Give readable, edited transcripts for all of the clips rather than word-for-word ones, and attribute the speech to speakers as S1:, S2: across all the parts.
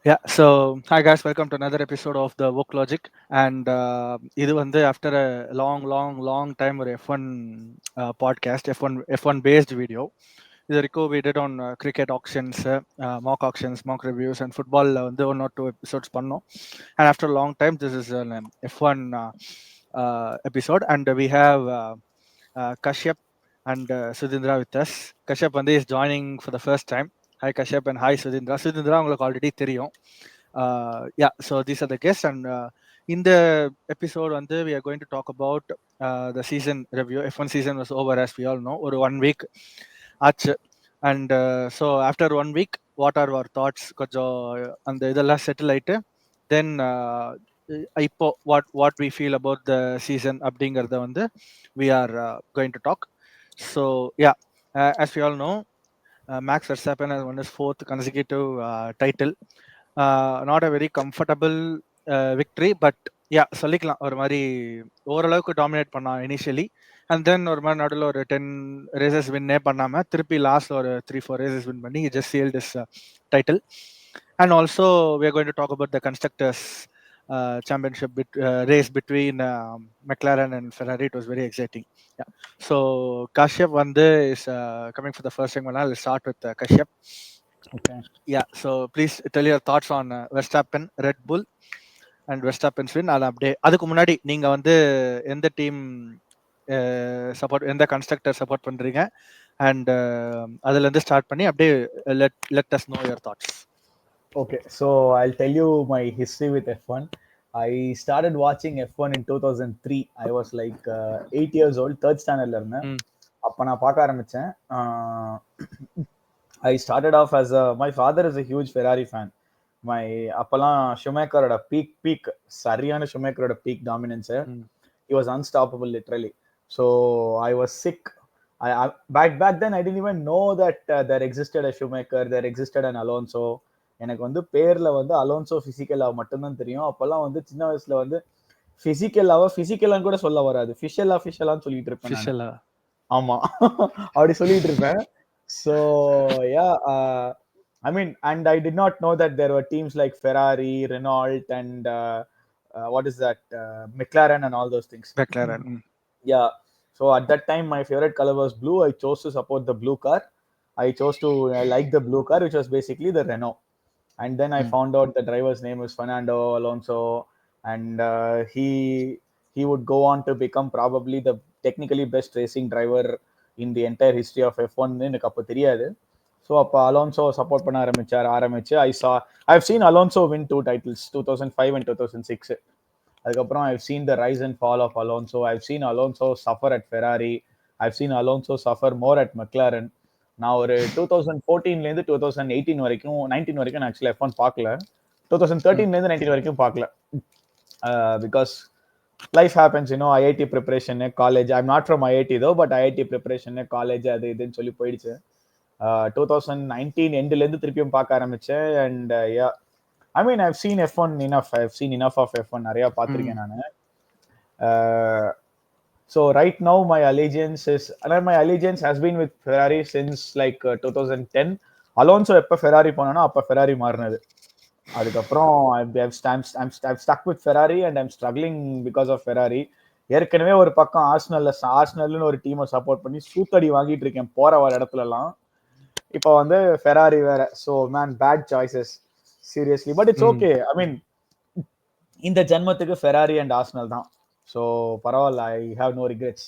S1: Yeah, so hi guys, welcome to another episode of the Woke Logic. And இது வந்து after a long time ஒரு F1 podcast, F1 based video. இது வரைக்கும் we did on cricket auctions, mock reviews and football வந்து 1 or 2 episodes பண்ணோம். And after a long time, this is an F1 episode and we have Kashyap and Sudhindra with us. Kashyap வந்து is joining for the first time. Hi Kashyap and hi Sudhindra. Sudhindra உங்களுக்கு already தெரியும். Yeah, so these are the guests and in the episode வந்து we are going to talk about the season review. F1 season was over as we all know. ஒரு 1 week ஆச்சு. And so after 1 week, what are our thoughts? கொஞ்சம் அந்த இதெல்லாம் settle ஆயிட்டு தென் இப்போ what we feel about the season அப்படிங்கறத வந்து we are going to talk. So yeah, as we all know, Max Verstappen has won his fourth consecutive title. Not a very comfortable victory, but yeah, சொல்லிக்கலாம் ஒரு மாதிரி ஓரளவுக்கு dominate பண்ணான் initially and then ஒரு மாதிரி நடுவில் ஒரு 10 ரேசஸ் வின்னே பண்ணாமல் திருப்பி லாஸ்ட் ஒரு 3-4 ரேசஸ் வின் பண்ணி just sealed is title. And also we are going to talk about the constructors championship race between McLaren and Ferrari. It was very exciting. Yeah. So Kashyap வந்து is coming for the first time. I'll start with Kashyap.
S2: Okay.
S1: Yeah. So please tell your thoughts on Verstappen, Red Bull, and Verstappen's win. அது அப்படியே அதுக்கு முன்னாடி நீங்க வந்து எந்த team support, எந்த constructor support பண்றீங்க அண்ட் அதுல இருந்து ஸ்டார்ட் பண்ணி அப்படியே let us know your thoughts.
S2: Okay, so I'll tell you my history with F1. I started watching F1 in 2003. I was like 8 years old, third standardல இருந்தேன். அப்ப நான் பார்க்க ஆரம்பிச்சேன். I started off as my father is a huge Ferrari fan. My அப்பெல்லாம் ஷுமேக்கரோட peak சரியான ஷுமேக்கரோட peak dominance. He was unstoppable literally. So I was sick. Back then I didn't even know that there existed a Schumacher, there existed an Alonso. எனக்கு வந்து பேர்ல வந்து Alonzo பிசிக்கலாக மட்டும்தான் தெரியும். அப்பெல்லாம் வந்து சின்ன வயசுல வந்து பிசிக்கலான்னு கூட சொல்ல வராது, ஃபிஷலான்னு சொல்லிட்டு இருப்பேன் நான். ஆமா, அப்படி சொல்லிட்டு இருப்பேன். So yeah, I mean, and I did not know that there were teams like Ferrari, Renault, and what is that, McLaren and all those things.
S1: McLaren.
S2: Yeah. So at that time, my favorite color was blue. I chose to support the blue car. I chose to like the blue car, which was basically the Renault. And then I found out the driver's name was Fernando Alonso, and he would go on to become probably the technically best racing driver in the entire history of F1. எனக்கு அப்போ தெரியாது. So அப்போ Alonzo support பண்ண ஆரம்பிச்சு I've seen Alonso win 2 titles, 2005 and 2006. அதுக்கப்புறம் I've seen the rise and fall of Alonso. I've seen Alonso suffer at Ferrari. I've seen Alonso suffer more at McLaren. நான் ஒரு 2014லேருந்து 2018 வரைக்கும் 19 வரைக்கும் நான் ஆக்சுவலி F1 பார்க்கல. 2013லேருந்து 19 வரைக்கும் பார்க்கல. Because life happens, IIT preparation, college. I'm not from IIT தோ, but IIT preparation, college, அது இதுன்னு சொல்லி போயிடுச்சு. 2019 எண்ட்லேருந்து திருப்பியும் பார்க்க ஆரம்பிச்சேன். And yeah, I mean, I've seen F1 enough. I've seen enough of F1. நிறைய பார்த்திருக்கேன் நான். So right now my allegiance has been with Ferrari since like 2010. Alonso எப்ப Ferrari போனானோ அப்ப Ferrari மாறினது. அதுக்கப்புறம் I'm stuck with Ferrari and I'm struggling because of Ferrari. ஏற்கனவே ஒரு பக்கம் ஆர்சனல்னு ஒரு டீமை சப்போர்ட் பண்ணி சூத்தடி வாங்கிட்டு இருக்கேன் போற வர இடத்துல எல்லாம். இப்போ வந்து Ferrari வேற. So man, bad choices. Seriously, but it's okay. I mean, இந்த ஜென்மத்துக்கு Ferrari and Arsenal தான். So பரவாயில்ல, I have no regrets.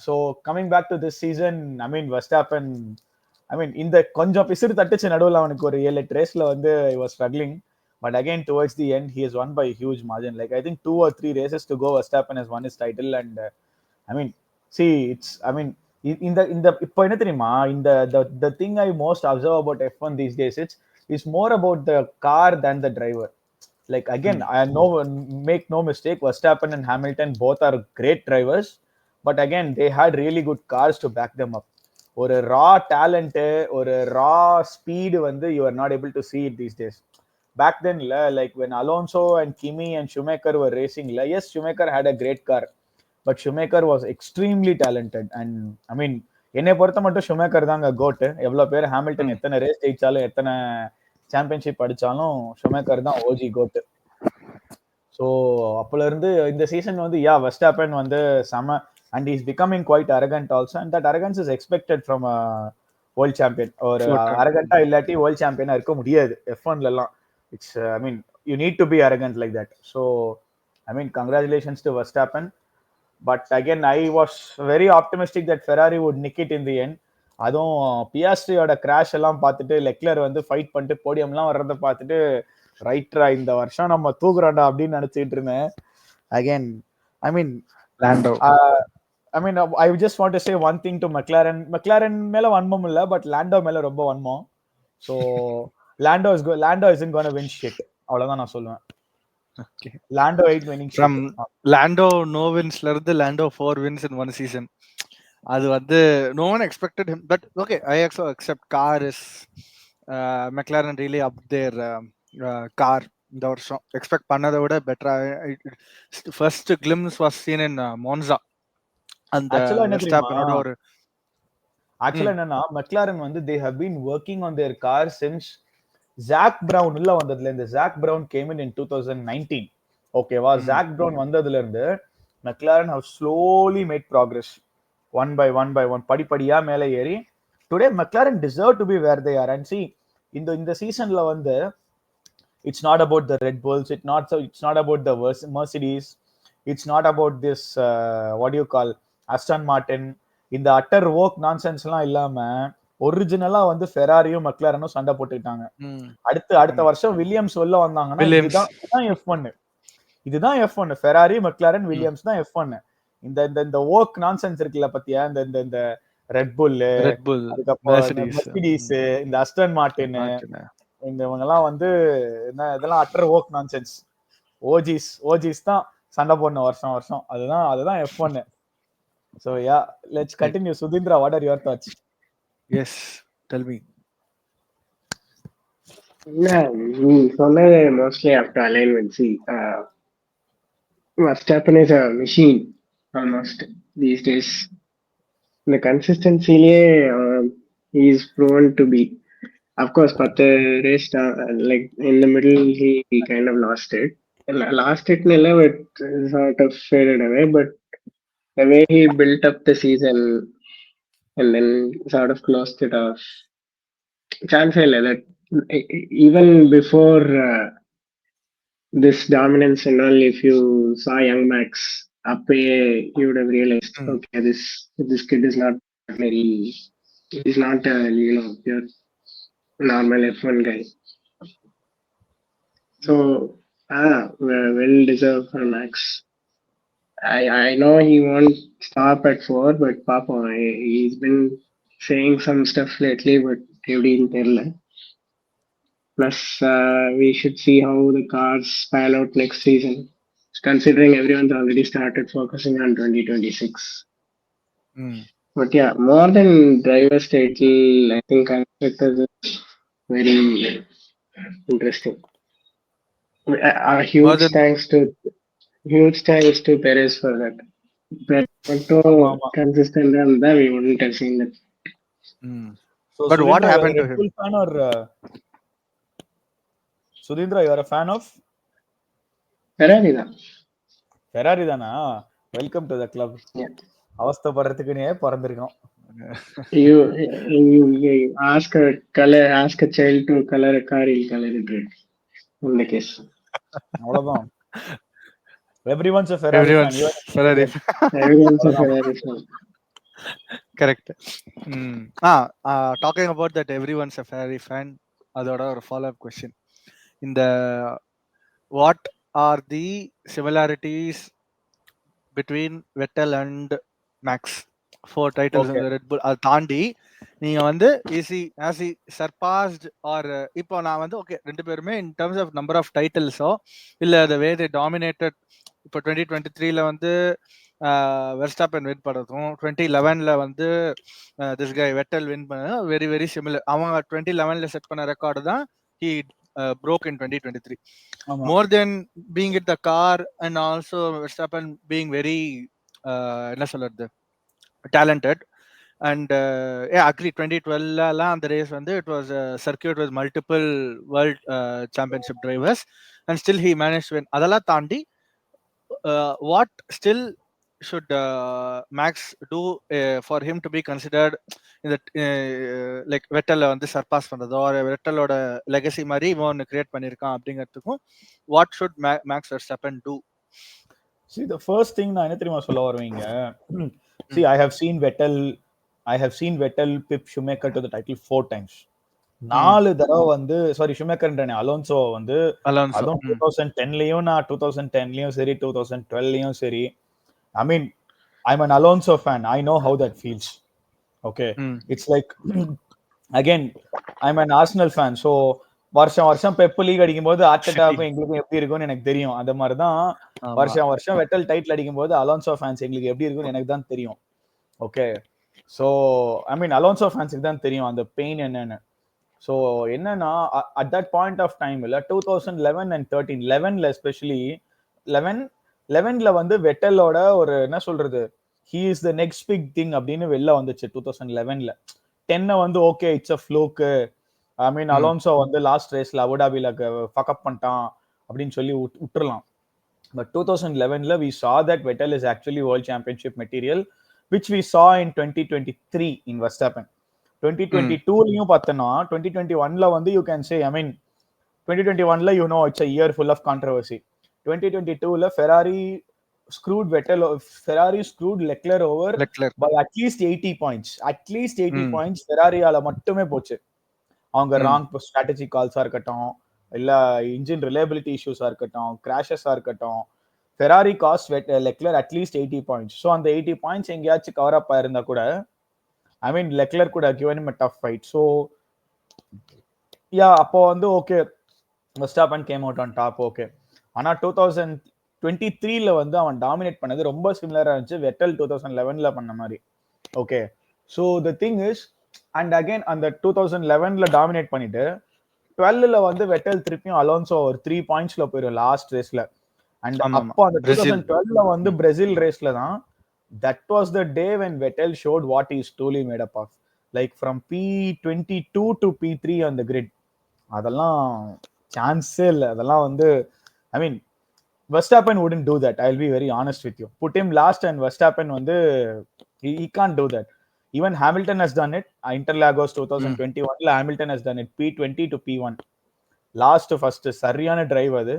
S2: So coming back to this season, I mean, Verstappen, I mean, இந்த கொஞ்சம் பிசிறு தட்டுச்சு நடுவில் அவனுக்கு ஒரு 7-8 ரேஸ்ல வந்து he was struggling, but again towards the end he has won by a huge margin. Like I think 2 or 3 races to go, Verstappen has won his title. And I mean, see, it's, I mean, இந்த இப்போ என்ன தெரியுமா, the thing I most observe about F1 these days, it's more about the car than the driver. Like again, I know, make no mistake, Verstappen and Hamilton both are great drivers, but again they had really good cars to back them up. ஒரு ரா talent, ஒரு ரா speed வந்து you are not able to see it these days. Back then, like when Alonso and Kimi and Schumacher were racing, yes, Schumacher had a great car, but Schumacher was extremely talented. And I mean, என்னை பொறுத்த மட்டும் Schumacher தாங்க code. எவ்வளவு பேர் Hamilton எத்தனை race ஜெயிச்சாலும், எத்தனை championship அடிச்சாலும் ஷுமேக்கர் தான் ஓஜி கோட். ஸோ அப்போல இருந்து இந்த சீசன் வந்து வெஸ்டாப்பன் வந்து செம and is becoming quite arrogant also and that arrogance is expected from world champion. ஒரு அரகண்டா இல்லாட்டி வேர்ல்ட் சாம்பியனா இருக்க முடியாது F1ல எல்லாம். It's I mean you need to be arrogant like that. So I mean congratulations to Verstappen. But again I was very optimistic that Ferrari would nick it in the end. அதுவும் பியாஸ்ட்ரியோட crash எல்லாம் பார்த்துட்டு Leclerc வந்து fight பண்ணிட்டு போடியம்லாம் வர்றதை பார்த்துட்டு ரைட்ரா இந்த வருஷம் நம்ம தூக்குறோம்டா அப்படின்னு நினைச்சிட்டு இருந்தேன். Again I mean I just want to say one thing to McLaren மேல வன்மம் இல்ல, பட் லாண்டோ மேல ரொம்ப வன்மம். So Lando isn't gonna win shit, அவ்வளவுதான் நான் சொல்லுவேன். Lando 8 winning
S1: from Lando no வின்ஸ்ல இருந்து Lando 4 wins in one season. அது வந்து no one expected him, but okay, I also accept car is McLaren really up their car இந்த வருஷம் expect பண்ணதை விட பெட்டரா. ஃபர்ஸ்ட் கிளிம்ஸ் வாஸ் சீன் இன் மோன்சா. அந்த வெர்ஸ்டாப்பனோட ஒரு
S2: ஆக்சுவலா என்னன்னா McLaren வந்து they have been working on their car since Zak Brown உள்ள வந்ததுல இருந்து. Zak Brown came in 2019. ஓகேவா? ஜாக் பிரவுன் வந்ததுல இருந்து McLaren have slowly made progress one by one படிப்படியா மேலே ஏறி today McLaren deserve to be where they are. And see இந்த சீசன்ல வந்து it's not about the Red Bulls, it's not about the Mercedes, it's not about this what do you call Aston Martin. இந்த utter வோக் nonsense எல்லாம் இல்லாம ஒரிஜினலா வந்து ஃபெராரியும் மெக்லாரனும் சண்டை போட்டுக்கிட்டாங்க. அடுத்த வருஷம் வில்லியம்ஸ் வெளில வந்தாங்கன்னா இதுதான் F1. ஃபெராரி மெக்லாரன் வில்லியம்ஸ் தான் F1. இந்த வோக் நான்சென்ஸ் இருக்குல்ல பத்தியா, இந்த ரெட் புல், அதுக்கப்புறம் மெர்சிடிஸ், இந்த அஸ்டன் மார்டின், இவங்க எல்லாம் வந்து இதெல்லாம் அட்டர் வோக் நான்சென்ஸ். ஓஜிஸ் தான் சண்டை போடணும் வருஷம். அதுதான் F1. So yeah, let's continue. Sudhindra, what are your thoughts?
S1: Yes, tell me.
S3: Yeah, mostly have to align with see. Verstappen is a machine almost these days. The consistency he is proven to be. Of course, but the race like in the middle he kind of lost it. It sort of faded away, but the way he built up the season and then sort of closed it off. Can't say that even before this dominance and all, if you saw young Max up, you would have realized, okay, this kid is not pure normal F1 guy. So well deserved for Max. I know he won't stop at 4, but Papa, he's been saying some stuff lately, but plus we should see how the cars pan out next season, considering everyone's already started focusing on 2026. But yeah, more than driver's title, I think constructors is very interesting. A huge thanks to Perez for that. But consistent and that we wouldn't have seen that.
S2: So but Sudhindra, what happened to him? Fan or, Sudhindra, you are a fan of Ferrari தானா? Welcome to the club. அவஸ்தைப்படுறதுக்குனே பிறந்திருக்கோம்.
S3: You ask a child to color a car, he'll color it red. In the case.
S2: அவ்வளவுதான். Everyone's a Ferrari fan.
S3: Everyone's a Ferrari fan.
S1: Correct. Talking about that, everyone's a Ferrari fan. அதோட ஒரு follow-up question. What are the similarities between Vettel and Max? 4 titles in the Red Bull. அது தாண்டி நீங்க வந்து as he surpassed or இப்போ நான் வந்து okay ரெண்டு பேருமே in terms of number of titles-ஓ இல்ல the way they dominated. இப்போ 2023ல வந்து வெர்ஸ்டாப்பன் வின் பண்ணதும் 2011ல வந்து this guy Vettel வின் பண்ணது வெரி வெரி சிமிலர். அவங்க 2011ல செட் பண்ண ரெக்கார்டு தான் he broke in 2023. More than being at the car and also Verstappen being very என்ன சொல்றது talented, And yeah, agree. 2012 la அந்த race வந்து it was a circuit with multiple world championship drivers, and still he managed to win. அதெல்லாம் தாண்டி what still should Max do for him to be considered in the like Vettel வந்து surpass பண்றதோ or Vettelோட legacy மாதிரி இவன் create பண்ணிருக்கான் அப்படிங்கிறதுக்கும் what should Max Verstappen do?
S2: See, the first thing நான் என்ன தெரியுமா சொல்ல வருவீங்க, see, I have seen Vettel pip Schumacher to the title 4 times. 4 தடவை வந்து சாரி ஷுமேக்கர்ன்றனே அலோன்சோ வந்து அதுவும் 2010லயும் நான் 2010லயும் சரி 2012லயும் சரி, I mean, I'm an Alonso fan. I know how that feels. Okay. It's like, again, I'm an Arsenal fan. So, வருஷம் Pep league அடிக்கும் போது ஆர்டெட்டாக்கும் எங்களுக்கும் எப்படி இருக்கும்னு எனக்கு தெரியும். அந்த மாதிரி தான் வருஷம் வெட்டல் டைட்டில் அடிக்கும் போது அலோன்சோ ஃபேன்ஸ் எங்களுக்கு எப்படி இருக்கும்னு எனக்கு தான் தெரியும். Okay. So I mean Alonso ஃபேன்ஸுக்கு தான் தெரியும் அந்த பெயின் என்னன்னு. ஸோ என்னன்னா அட் தட் பாயிண்ட் ஆஃப் டைம்ல 2011 and 13 11ல எஸ்பெஷலி 11ல வந்து வெட்டலோட ஒரு என்ன சொல்றது, he is the next big thing அப்படின்னு வெளில வந்துச்சு 2011ல. 10 வந்து okay it's a fluke, I mean Alonso வந்து லாஸ்ட் ரேஸ்ல அபுடாபில ஃபக்கப் பண்ணிட்டான் அப்படின்னு சொல்லி விட்டுறலாம். பட் 2011ல we saw that Vettel is actually world championship material, which we saw in 2023 in Verstappen. 2022லயும் பார்த்தனா 2021ல வந்து you can say, I mean 2021ல you know it's a year full of controversy. 2022ல Ferrari screwed Leclerc over by at least 80 points. At least 80 points Ferrariயால மட்டுமே போச்சு. அவங்க wrong strategy Khalsa இருக்கட்டும், இல்ல engine reliability இஷ்யூஸா இருக்கட்டும், கிராஷஸா இருக்கட்டும், Ferrari cost Leclerc at least 80 points. So அந்த 80 points எங்கேயாச்சும் cover up ஆயிருந்தா கூட, ஐ மீன் லெக்லர் கூட given him a tough fight. So yeah அப்போ வந்து okay Verstappen came out on top. Okay, ஆனா 2023ல வந்து அவன் டாமினேட் பண்ணது ரொம்ப சிமிலரா இருந்துச்சு வெட்டல் 2011ல பண்ண மாதிரி. Okay, so the thing is, and again அந்த 2011ல டாமினேட் பண்ணிட்டு 12ல வந்து வெட்டல் திருப்பியும் அலோன்சோ ஒரு 3 பாயிண்ட்ஸ்ல போயிடும் லாஸ்ட் ரேஸ்ல. அண்ட் அப்போ அந்த 2012ல வந்து பிரேசில் ரேஸ்ல தான் that was the day when Vettel showed what he is truly made up of, like from P22 to P3 on the grid. அதெல்லாம் சான்ஸே இல்லை. அதெல்லாம் வந்து ஐ மீன் Verstappen wouldn't do that. I'll be very honest with you. Put him last and Verstappen வந்து he can't do that. Even Hamilton has done it. Interlagos 2021ல Hamilton has done it. P20 to P1. Last first சரியான drive அது.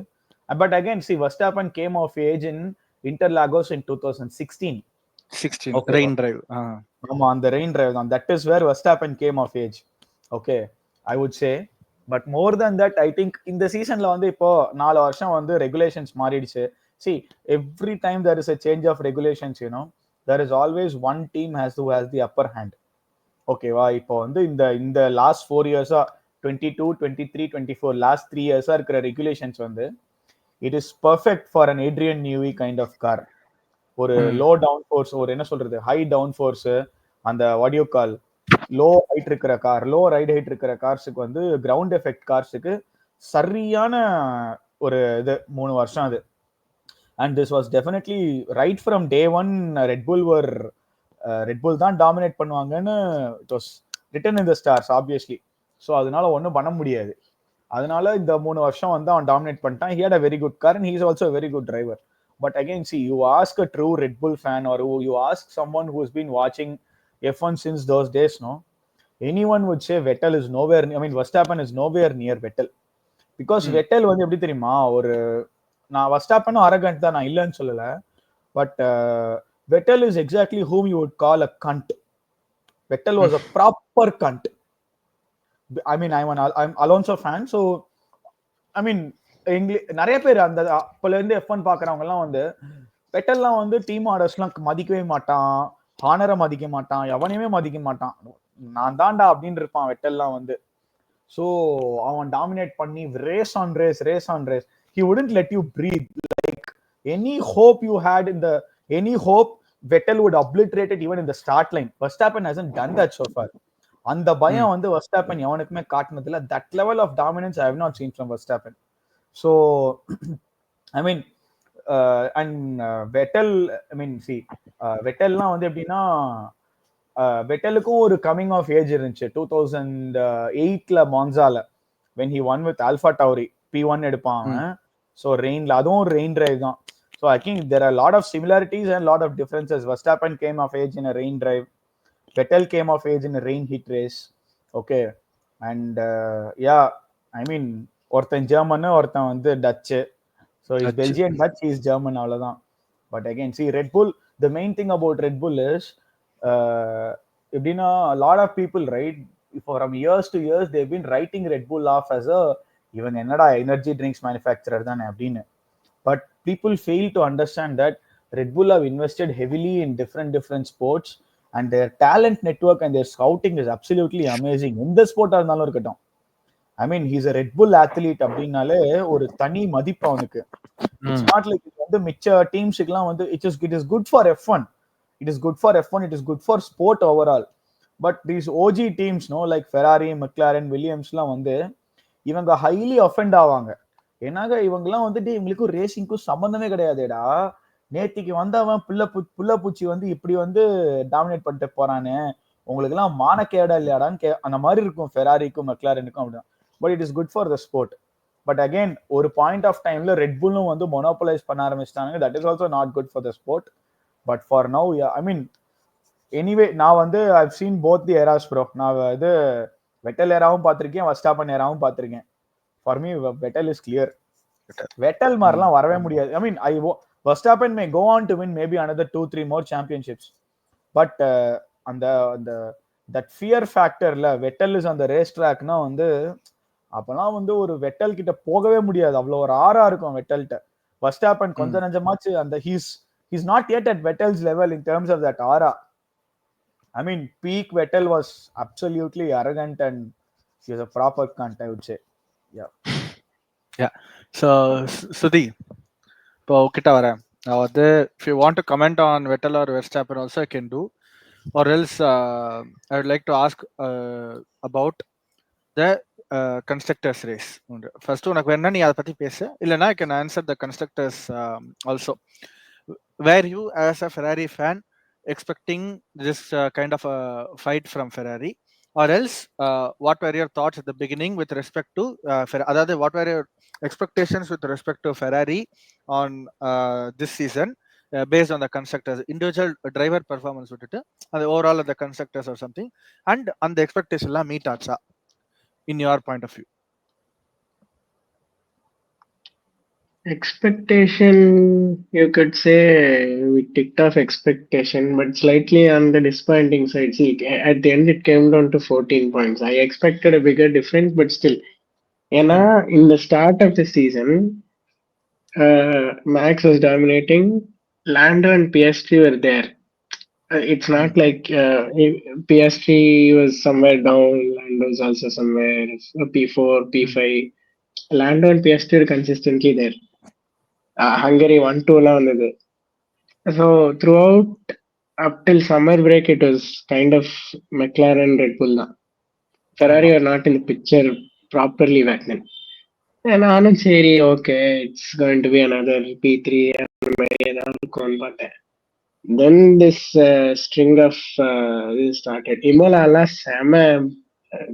S2: But again, see, Verstappen came of age in Interlagos in 2016.
S1: Okay. Rain drive.
S2: ஆமா, அந்த rain drive தான். That is where Verstappen came of age. Okay, I would say. But more then that I think இந்த சீசன்ல வந்து இப்போ 4 வருஷம் வந்து regulations மாறிடுச்சு. See, every time there is a change of regulations, you know, there is always one team has the upper hand. ஓகேவா? இப்போ வந்து இந்த லாஸ்ட் 4 இயர்ஸா 22, 23, 24 லாஸ்ட் 3 இயர்ஸா இருக்கிற ரெகுலேஷன்ஸ் வந்து it is perfect for an Adrian Newey kind of car. ஒரு low downforce, ஒரு என்ன சொல்றது, ஹை டவுன் ஃபோர்ஸ், அந்த what you call low height இருக்கிற கார், லோ ரைட் ஹைட் இருக்கிற கார்ஸுக்கு வந்து கிரவுண்ட் எஃபெக்ட் கார்ஸுக்கு சரியான ஒரு இது 3 வருஷம் அது. And this was definitely right from day one Red Bull தான் டாமினேட் பண்ணுவாங்கன்னு it was written in the stars obviously. So அதனால ஒன்றும் பண்ண முடியாது. அதனால இந்த 3 வருஷம் வந்து அவன் டாமினேட் பண்ணிட்டான். He had a very good car and he is also very good driver. But again, see, you ask a true Red Bull fan or you ask someone who's been watching F1 since those days, no, anyone would say Vettel is nowhere, I mean Verstappen is nowhere near Vettel. Because Vettel வந்து எப்படி தெரியுமா, ஒரு நான் Verstappen arrogant தான், நான் இல்லைன்னு சொல்லல, but Vettel is exactly whom you would call a cunt. Vettel was a proper cunt. I mean, I'm Alonso fan, so I mean நிறைய பேர் அந்த அப்பல இருந்து F1 பாக்குறவங்க எல்லாம் வந்து வெட்டல்லாம் வந்து டீம் ஆர்டர்ஸ்லாம் மதிக்கவே மாட்டான், ஹானரை மதிக்க மாட்டான், எவனையுமே மதிக்க மாட்டான், நான் தான்டா அப்படின்னு இருப்பான் வெட்டல்லாம் வந்து. ஸோ அவன் டாமினேட் பண்ணி race on race he wouldn't let you breathe. Like any hope you had in the any hope, Vettel would obliterate it even in the start line. Verstappen hasn't done that so far. அந்த பயம் வந்து Verstappen எவனுக்குமே காட்டினதில்ல. That level of dominance I have not seen from Verstappen. So, I mean, and Vettel, I mean, see, Vettelலாம் வந்து எப்படின்னா வெட்டலுக்கும் ஒரு coming of age இருந்துச்சு 2008ல மான்சால when he won with Alpha Tauri P1 எடுப்பான் அவன். So ரெயின்ல அதுவும் ஒரு ரெயின் டிரைவ் தான். So I think there are a lot of similarities and lot of differences. Verstappen came of age in a rain drive. Vettel came of age in a rain heat race. Okay, and yeah, I mean ஒருத்தன் German ஒருத்தன் வந்து Dutch. So is Belgian Dutch, is German, அவ்வளோதான். But again see Red Bull, the main thing about Red Bull is எப்படின்னா lot of people right from years to years they've been writing Red Bull off as a இவங்க என்னடா energy drinks manufacturer தானே அப்படின்னு. But people fail to understand that Red Bull have invested heavily in different sports and their talent network and their scouting is absolutely amazing. எந்த ஸ்போர்ட்டா இருந்தாலும் இருக்கட்டும். I mean he's a Red Bull athlete அப்படின்னாலே ஒரு தனி மதிப்பு அவனுக்கு. It's not like இது வந்து மிச்ச டீம்ஸுக்குலாம் வந்து it is good for F1. It is good for F1, it is good for sport overall. But these OG teams, no, like Ferrari, McLaren, Williams லாம் வந்து இவங்க ஹைலி அஃபெண்ட் ஆவாங்க. ஏன்னாக இவங்கெல்லாம் வந்துட்டு இவங்களுக்கு ரேசிங்க்கும் சம்பந்தமே கிடையாதுடா. நேத்திக்கு வந்தவன் புள்ள பூச்சி வந்து இப்படி வந்து டாமினேட் பண்ணிட்டு போறானே, உங்களுக்கு எல்லாம் மானக்கேடா இல்லையாடான்னு அந்த மாதிரி இருக்கும் ஃபெராரிக்கும் மெக்லாரனுக்கும் அப்படின்னா. But it is good for the sport. But again ஒரு பாயிண்ட் ஆஃப் டைம்ல ரெட் புல்லும் வந்து மொனோபலைஸ் பண்ண ஆரம்பிச்சிட்டாங்க. That is also not good for the sport. But for now I mean anyway நான் வந்து I've seen both the eras bro. நான் இது வெட்டல் ஏராவும் பார்த்திருக்கேன், வர்ஸ்டாப்பன் ஏராவும் பார்த்திருக்கேன். For me Vettel is clear. Vettel மாதிரிலாம் வரவே முடியாது. I mean Verstappen may go on to win maybe another 2-3 more championships. But அந்த அந்த தட் ஃபியர் ஃபேக்டர்ல வெட்டல் இஸ் அந்த ரேஸ் ட்ராக்னா வந்து அப்பெல்லாம் வந்து ஒரு வெட்டல் கிட்ட போகவே முடியாது. அவ்வளோ ஒரு ஆறா இருக்கும் வெட்டல்கிட்ட. வர்ஸ்டாப்பன் கொஞ்சம் நஞ்சமாச்சு அந்த he's not yet at Vettel's level in terms of that aura. I mean, peak Vettel was absolutely arrogant and he was a proper cunt, I would say.
S1: Yeah. So, Sudhi, இப்போ கிட்ட வரேன். நான் வந்து if you want to comment on Vettel or Verstappen also I can do. Or else I would like to ask about the constructors race. First உனக்கு வேணா நீ அதை பத்தி பேசு, இல்லைன்னா I can answer the constructors also. Were you as a Ferrari fan expecting this kind of a fight from Ferrari, or else what were your thoughts at the beginning with respect to Ferrari? What were your expectations with respect to Ferrari on this season based on the constructors individual driver performance விட்டுட்டு அந்த overall the constructors or something, and அந்த expectation எல்லாம் meet ஆச்சா in your point of view?
S3: Expectation, you could say we ticked off expectation, but slightly on the disappointing side. See, at the end it came down to 14 points. I expected a bigger difference, but still. In the start of the season, Max was dominating. Lando and Piastri were there. It's not like Piastri was somewhere down, Lando was also somewhere P4, P5. Lando and Piastri were consistently there. Hungary 1-2 லாம் வந்தது. So throughout up till summer break it was kind of McLaren, Red Bull தான். Ferrari were not in the picture properly back then. நானும் சரி okay it's going to be another P3 அந்த மாதிரி ஏதாவது இருக்கும்னு பார்த்தேன். Then this string of this started. Imola எல்லாம் செம,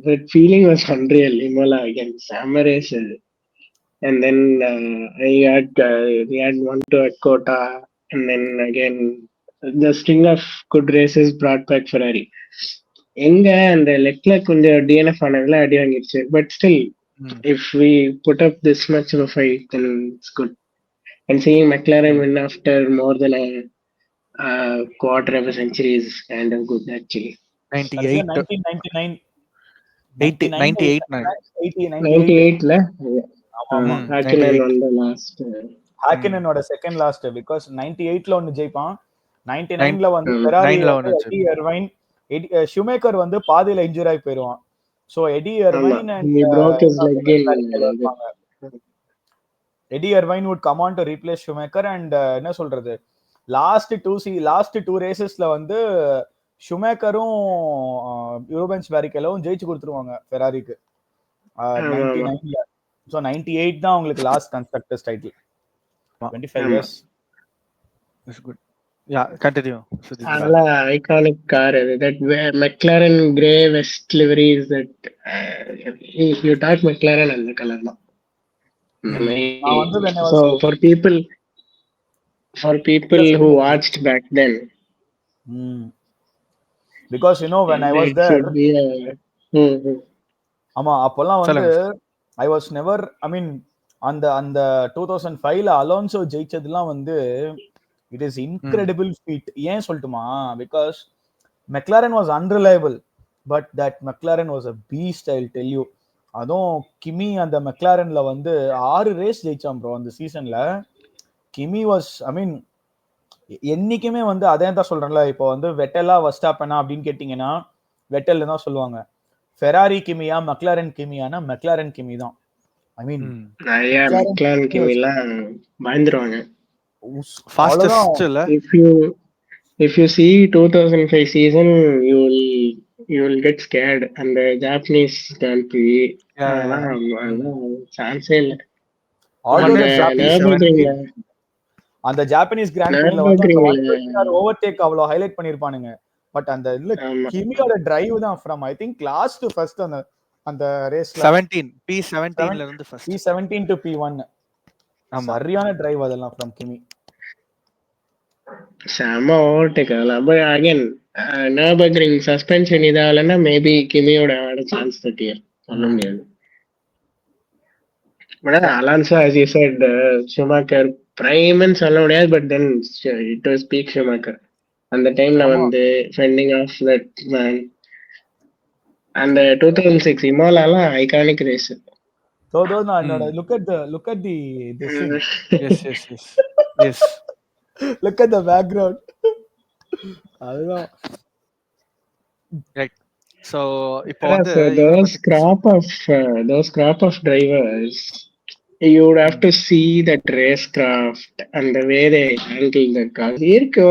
S3: that feeling was unreal. Imola again செம race. And then we had 1-2 at Kota, and then again the string of good races brought back Ferrari. எங்க அந்த Leclerc கொஞ்சம் DNF ஆனதுல அடி வாங்கிடுச்சு. But still, if we put up this much of a fight, then it's good. And seeing McLaren win after more than a quarter of a century is kind of good actually.
S2: 98
S3: ல Hakkinen on the last.
S2: Hakkinen ஓட second last, because 98ல ஒன்னு ஜெயிப்பான், 99ல வந்து Ferrari eddy எர்வைன், Shoemaker வந்து பாதியில injure ஆகி போயிடுவான். So Eddie Irvine would come on to replace Schumacher, and என்ன சொல்றது, லாஸ்ட் டூ ரேசஸ்ல வந்து ஷூமேக்கரும் யூரோபென்ஸ் பேரிக்கலும் ஜெயிச்சு கொடுத்துருவாங்க ஃபெராரிக்கு 99ல. So 98 தான் உங்களுக்கு last constructors title. 25 years.
S1: That's good. Yeah, continue, Sudeep.
S3: அதெல்லாம் ஐகானிக் கார் அது. That McLaren grey west livery is that you talk McLaren அந்த கலர் தான்.
S2: நான் வந்து when I was
S3: So for people who watched back then,
S2: because you know when I was
S3: it
S2: there,
S3: should be a
S2: ஆமா அப்பெல்லாம் வந்து
S1: சொல்லுங்க.
S2: I was never, I mean அந்த அந்த 2005ல அலோன்சோ ஜெயிச்சதுலாம் வந்து இட் இஸ் இன்கிரெடிபிள் ஃபீட். ஏன் சொல்லட்டுமா? Because McLaren was unreliable but that McLaren was a beast, I will tell you. அதுவும் கிமி அந்த மெக்லாரன்ல வந்து 6 ரேஸ் ஜெயிச்சான் ப்ரோ அந்த சீசன்ல. கிமி வாஸ், ஐ மீன் என்னைக்குமே வந்து அதே தான் சொல்றேன்ல, இப்போ வந்து வெட்டலா வஸ்டாப்பனா அப்படின்னு கேட்டீங்கன்னா வெட்டல் தான் சொல்லுவாங்க. ஃபெராரி கிமியா மெக்லாரன் கிமியானா மெக்லாரன் கிமி தான். ஐ மீன்
S3: நிறைய மெக்லாரன் கிமிலாம் பயந்துருவாங்க.
S1: ஃபாஸ்டஸ்ட் இல்ல.
S3: If you see 2005 season, you will get scared. And the Japanese Grand Prix, சான்ஸே இல்ல.
S2: அந்த ஜாப்பனீஸ் கிராண்ட் பிரீல வந்து ஓவர்டேக் அவ்வளவு ஹைலைட் பண்ணிருப்பானுங்க. பட் அந்த இதுல கிமியோட டிரைவ் தான் from I think last to first அந்த அந்த ரேஸ்ல
S1: 17 P17ல இருந்து ஃபர்ஸ்ட்
S2: P17 to P1 சரியான டிரைவ் அதெல்லாம் ஃப்ரம் கிமி.
S3: செம ஓவர்டேக் அதெல்லாம். பட் அகைன் நர்பர்கிரிங் சஸ்பென்ஷன் இதாலன்னா மேபி கிமியோட சான்ஸ் தட்டியர் சொல்ல முடியாது. But Alonso as you said, Schumacher பிரைம்னு சொல்ல முடியாது. But then it was peak Schumacher அந்த டைம்ல வந்து ஃபெண்டிங் ஆஃப் தட் மேன். அந்த 2006 இமோலாலாம் iconic race.
S2: look at the this thing.
S1: yes
S2: look at the background. அதுதான்
S1: right. So இப்போ வந்து
S3: those crop of drivers, you would have to see that racecraft and the way they handle the cars.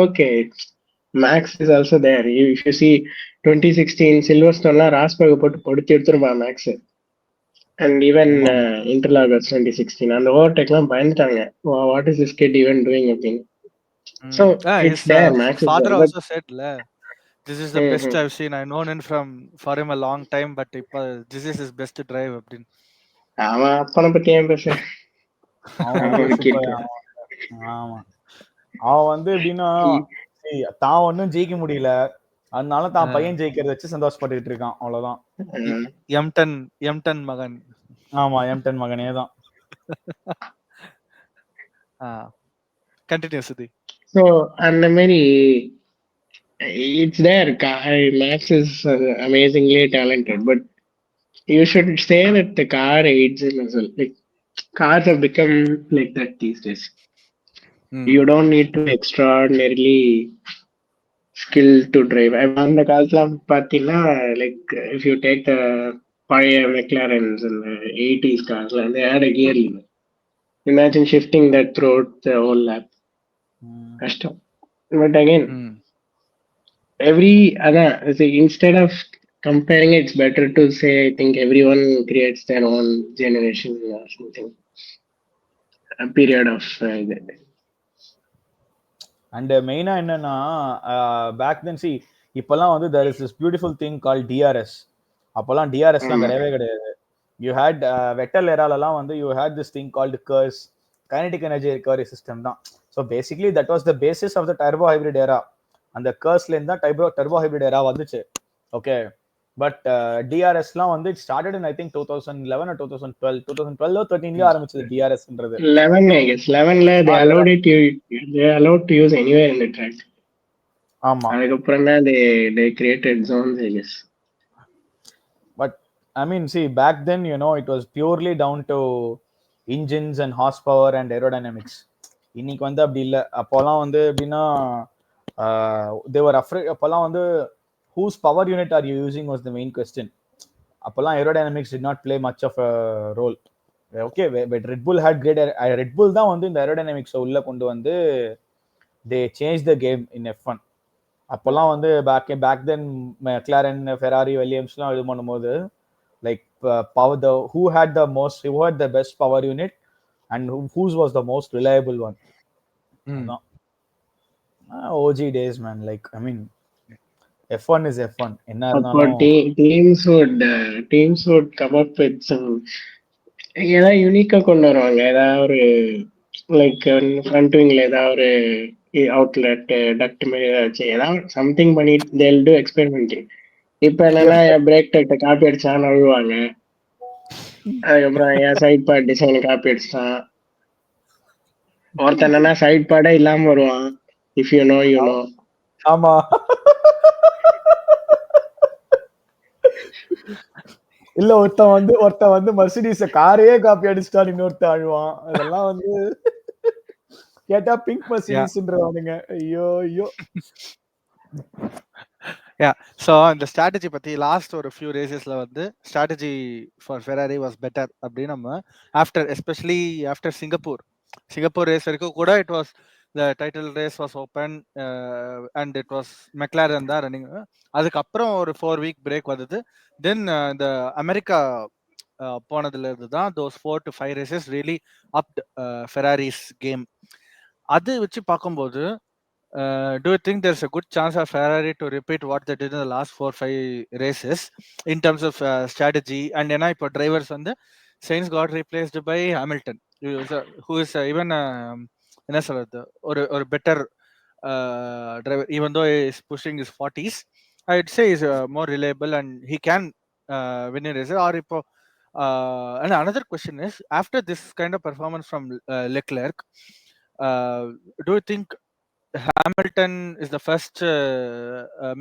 S3: Okay, Max is also there. If you see 2016 Silverstone ராஸ்பர்க் போட்டு படுத்து எடுத்துருப்பா maths. And even Interlagos 2016 அந்த ஓவர்டேக்லாம் பயந்துட்டாங்க. What is this kid even doing அப்படின்னு. So it's there. Max
S1: father also said la, this is the best I've seen. I known him for him a long time, but this is his best drive அப்படினு.
S3: அவன் அப்பனை பத்தி ஏன் பேச?
S2: அவன் வந்து எப்படின்னா தான் ஒன்னும் ஜெயிக்க முடியல, அதனால தான் பையன் ஜெயிக்கிறத வச்சு சந்தோஷப்பட்டுட்டு இருக்கான், அவ்வளவுதான்.
S1: M10 மகன்.
S2: ஆமா, M10 மகனே தான்.
S1: கண்டினியூ சுதி.
S3: So அந்த மாதிரி it's there. Max is amazingly talented, but you should say that the car aids him as well. Like cars have become like that these days. You don't need to be extraordinarily skilled to drive. அந்த காலத்துல பாத்தீங்கன்னா like if you take the பழைய McLarens and the 80s cars, they had a gear lever. Imagine shifting that throughout the whole lap. கஷ்டம். But again, instead of comparing, it's better to say I think everyone creates their own generation or something, a period of
S2: and மெயினா என்னன்னா back then C இப்பெல்லாம் வந்து there is this beautiful thing called DRS. அப்பெல்லாம் DRSலாம் கிடையவே கிடையாது. You had வெட்டல் எராலலாம் வந்து you had this thing called KERS, kinetic energy recovery system தான். So basically that was the basis of the turbo hybrid era. அந்த KERSல இருந்து தான் turbo hybrid era வந்துச்சு. Okay, but DRSலாம் வந்து it started in I think 2011 or 2012 or 13ல ஆரம்பிச்சது DRSன்றது.
S3: 11 I guess 11ல they allowed to use anywhere in the track.
S2: ஆமா,
S3: அதுக்கு அப்புறம் தான் they created zones I guess.
S2: But I mean, see, back then, it was purely down to engines and horsepower and aerodynamics. இன்னைக்கு வந்து அப்படி இல்லை. அப்போலாம் வந்து எப்படின்னா they were afraid. அப்போலாம் வந்து whose power unit are you using was the main question. அப்போலாம் aerodynamics did not play much of a role. Okay, but Red Bull had great Red Bull தான் வந்து இந்த aerodynamics உள்ள கொண்டு வந்து they changed the game in F1. அப்போல்லாம் வந்து back then McLaren, Ferrari, வில்லியம்ஸ்லாம் இது பண்ணும்போது like power who had the best power unit and whose was the most reliable one. OG days, man. Like, I mean, F1 is F1. என்ன
S3: அப்போ
S2: இருந்தாலும்
S3: teams would come up with some ஏதாவது யூனிக்கா கொண்டு வருவாங்க. ஏதாவது ஒரு லைக் ஃப்ரண்ட் விங்ல ஏதாவது ஒரு அவுட்லெட் டக்ட் மாதிரி ஏதாவது சம்திங் பண்ணி தேல் டூ எக்ஸ்பெரிமெண்டிங். இப்ப என்னன்னா பிரேக் டக்ட காப்பி அடிச்சான்னு அழுவாங்க. அதுக்கப்புறம் என் சைட் பார்ட் டிசைன் காப்பி அடிச்சான். ஒருத்தன் என்னன்னா சைட் பார்டே இல்லாம வருவான். If you know you know.
S2: ஆமா இல்ல ஒருத்தன் வந்து மர்சிடிஸ் காரையே காப்பி அடிச்சிட்டான், இன்னொருத்தன் அழுவான். அதெல்லாம் வந்து கேட்டா பிங்க் மர்சிடிஸ்ன்றவானுங்க. ஐயோ ஐயோ.
S1: ஸோ இந்த ஸ்ட்ராட்டஜி பத்தி லாஸ்ட் ஒரு ஃபியூ ரேசஸ்ல வந்து strategy for Ferrari was better அப்படின்னு நம்ம எஸ்பெஷலி ஆஃப்டர் சிங்கப்பூர் ரேஸ் வரைக்கும் கூட it was the title race was open and it was McLaren தான் ரன்னிங். அதுக்கப்புறம் ஒரு 4 வீக் பிரேக் வந்தது. தென் இந்த அமெரிக்கா போனதுல இருந்து தான் those 4 to 5 races really upped Ferrari's game. அது வச்சு பார்க்கும்போது do you think there's a good chance of Ferrari to repeat what they did in the last 4-5 races in terms of strategy? And then இப்போ drivers வந்து Sainz got replaced by Hamilton, who is even என்ன சொல்றது ஒரு better driver, even though he is pushing his 40s. I'd say he's more reliable and he can win a race. Or இப்போ and another question is, after this kind of performance from Leclerc, do you think Hamilton is the first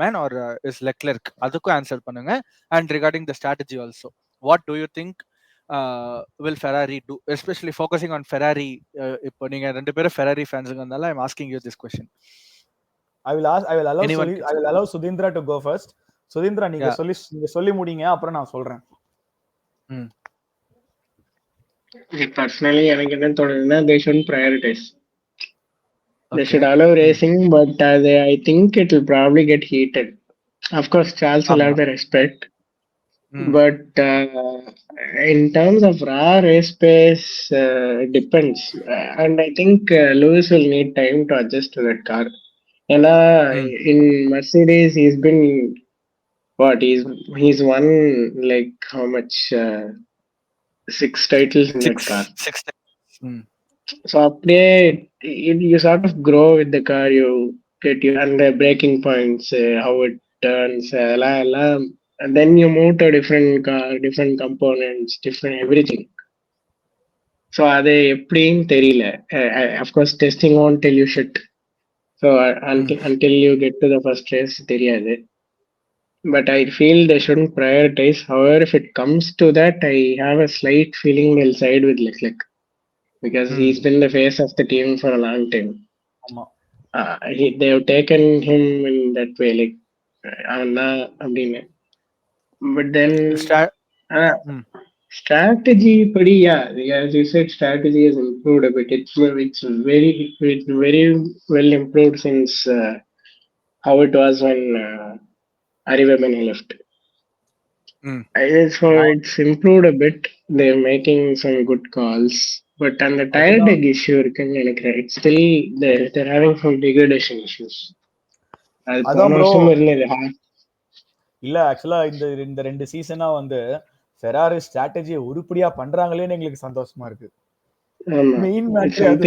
S1: man or is Leclerc? அதுக்கும் answer பண்ணுங்க. And regarding the strategy also, what do you think will Ferrari do, especially focusing on Ferrari? இப்போ நீங்க ரெண்டு பேரும் Ferrari fansங்கனால I'm asking you this question.
S2: I will allow Sudhindra to go first. Sudhindra, நீங்க சொல்லி முடிங்க, அப்புறம் நான் சொல்றேன்.
S3: பர்சனலி எனக்கு என்ன தோணுதுன்னா they should prioritize. They should allow racing, but I think it will probably get heated. Of course, Charles will have the respect, but in terms of raw race pace, it depends. And I think Lewis will need time to adjust to that car. And in Mercedes, he's been he's won like how much 6 titles in that car.
S1: 6 titles.
S3: So அப்படியே you sort of grow with the car, you get your and the braking points, how it turns, எல்லாம் and then you move to a different car, different components, different everything. So அது எப்படின்னு தெரியல. Of course testing won't tell you shit. So until you get to the first race தெரியாது. But I feel they shouldn't prioritize. However, if it comes to that, I have a slight feeling they'll side with Leclerc. Because he's been the face of the team for a long time. They have taken him in that way, like but then strategy, but yeah, as you said, strategy has improved a bit. It's very well improved since how it was when Arrivabene left. So it's improved a bit. They're making some good calls. But on the tire tag issue, it's still they're having some degradation issues.
S2: இல்ல ஆக்சுவலா இந்த 2 சீசனா வந்து Ferrari ஸ்ட்ராட்டஜியை உருப்படியா பண்றாங்களேன்னு எங்களுக்கு சந்தோஷமா இருக்கு. Main matter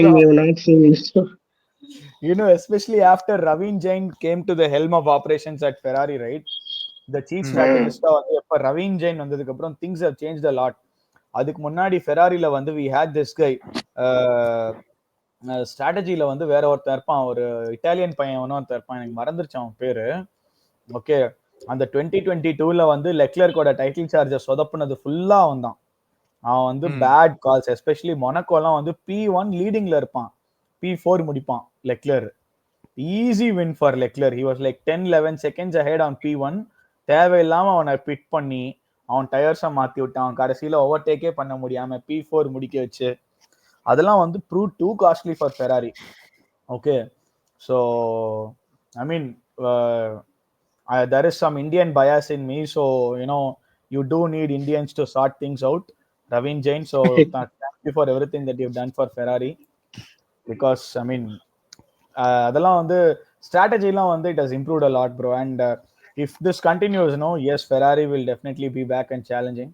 S2: you know, especially after Raveen Jain came to the helm of operations at Ferrari, right? The chief strategist வந்து எப்ப ரவீன் ஜெயின் வந்ததுக்கு அப்புறம் things have changed a lot. அதுக்கு முன்னாடி ஃபெராரில வந்து we had this guy ஸ்ட்ராட்டஜில வந்து வேற ஒருத்தர் இருப்பான், ஒரு இட்டாலியன் பையன் ஒருத்தர் இருப்பான், எனக்கு மறந்துருச்சு அவன் பேரு. ஓகே, அந்த 2022ல வந்து லெக்லர்க்கோட டைட்டில் சார்ஜை சொதப்புனது ஃபுல்லா அவன் வந்து பேட் கால்ஸ், எஸ்பெஷலி மொனக்கோலாம் வந்து P1 லீடிங்ல இருப்பான், P4 முடிப்பான் Leclerc. Easy win for Leclerc. He was like 10-11 seconds ahead on P1. தேவையில்லாம அவனை பிட் பண்ணி அவன் டயர்ஸை மாத்தி விட்டான், கடைசியில ஓவர்டேக்கே பண்ண முடியாம P4 முடிக்க வச்சு, அதெல்லாம் வந்து prove too costly for Ferrari. Okay, so I mean there is some Indian bias in me, so you know you do need Indians to sort things out. Raveen Jain, so thank you for everything that you've done for Ferrari, because I mean அதெல்லாம் வந்து strategy வந்து it has improved a lot, bro. And if this continues, no, yes, Ferrari will definitely be back and challenging.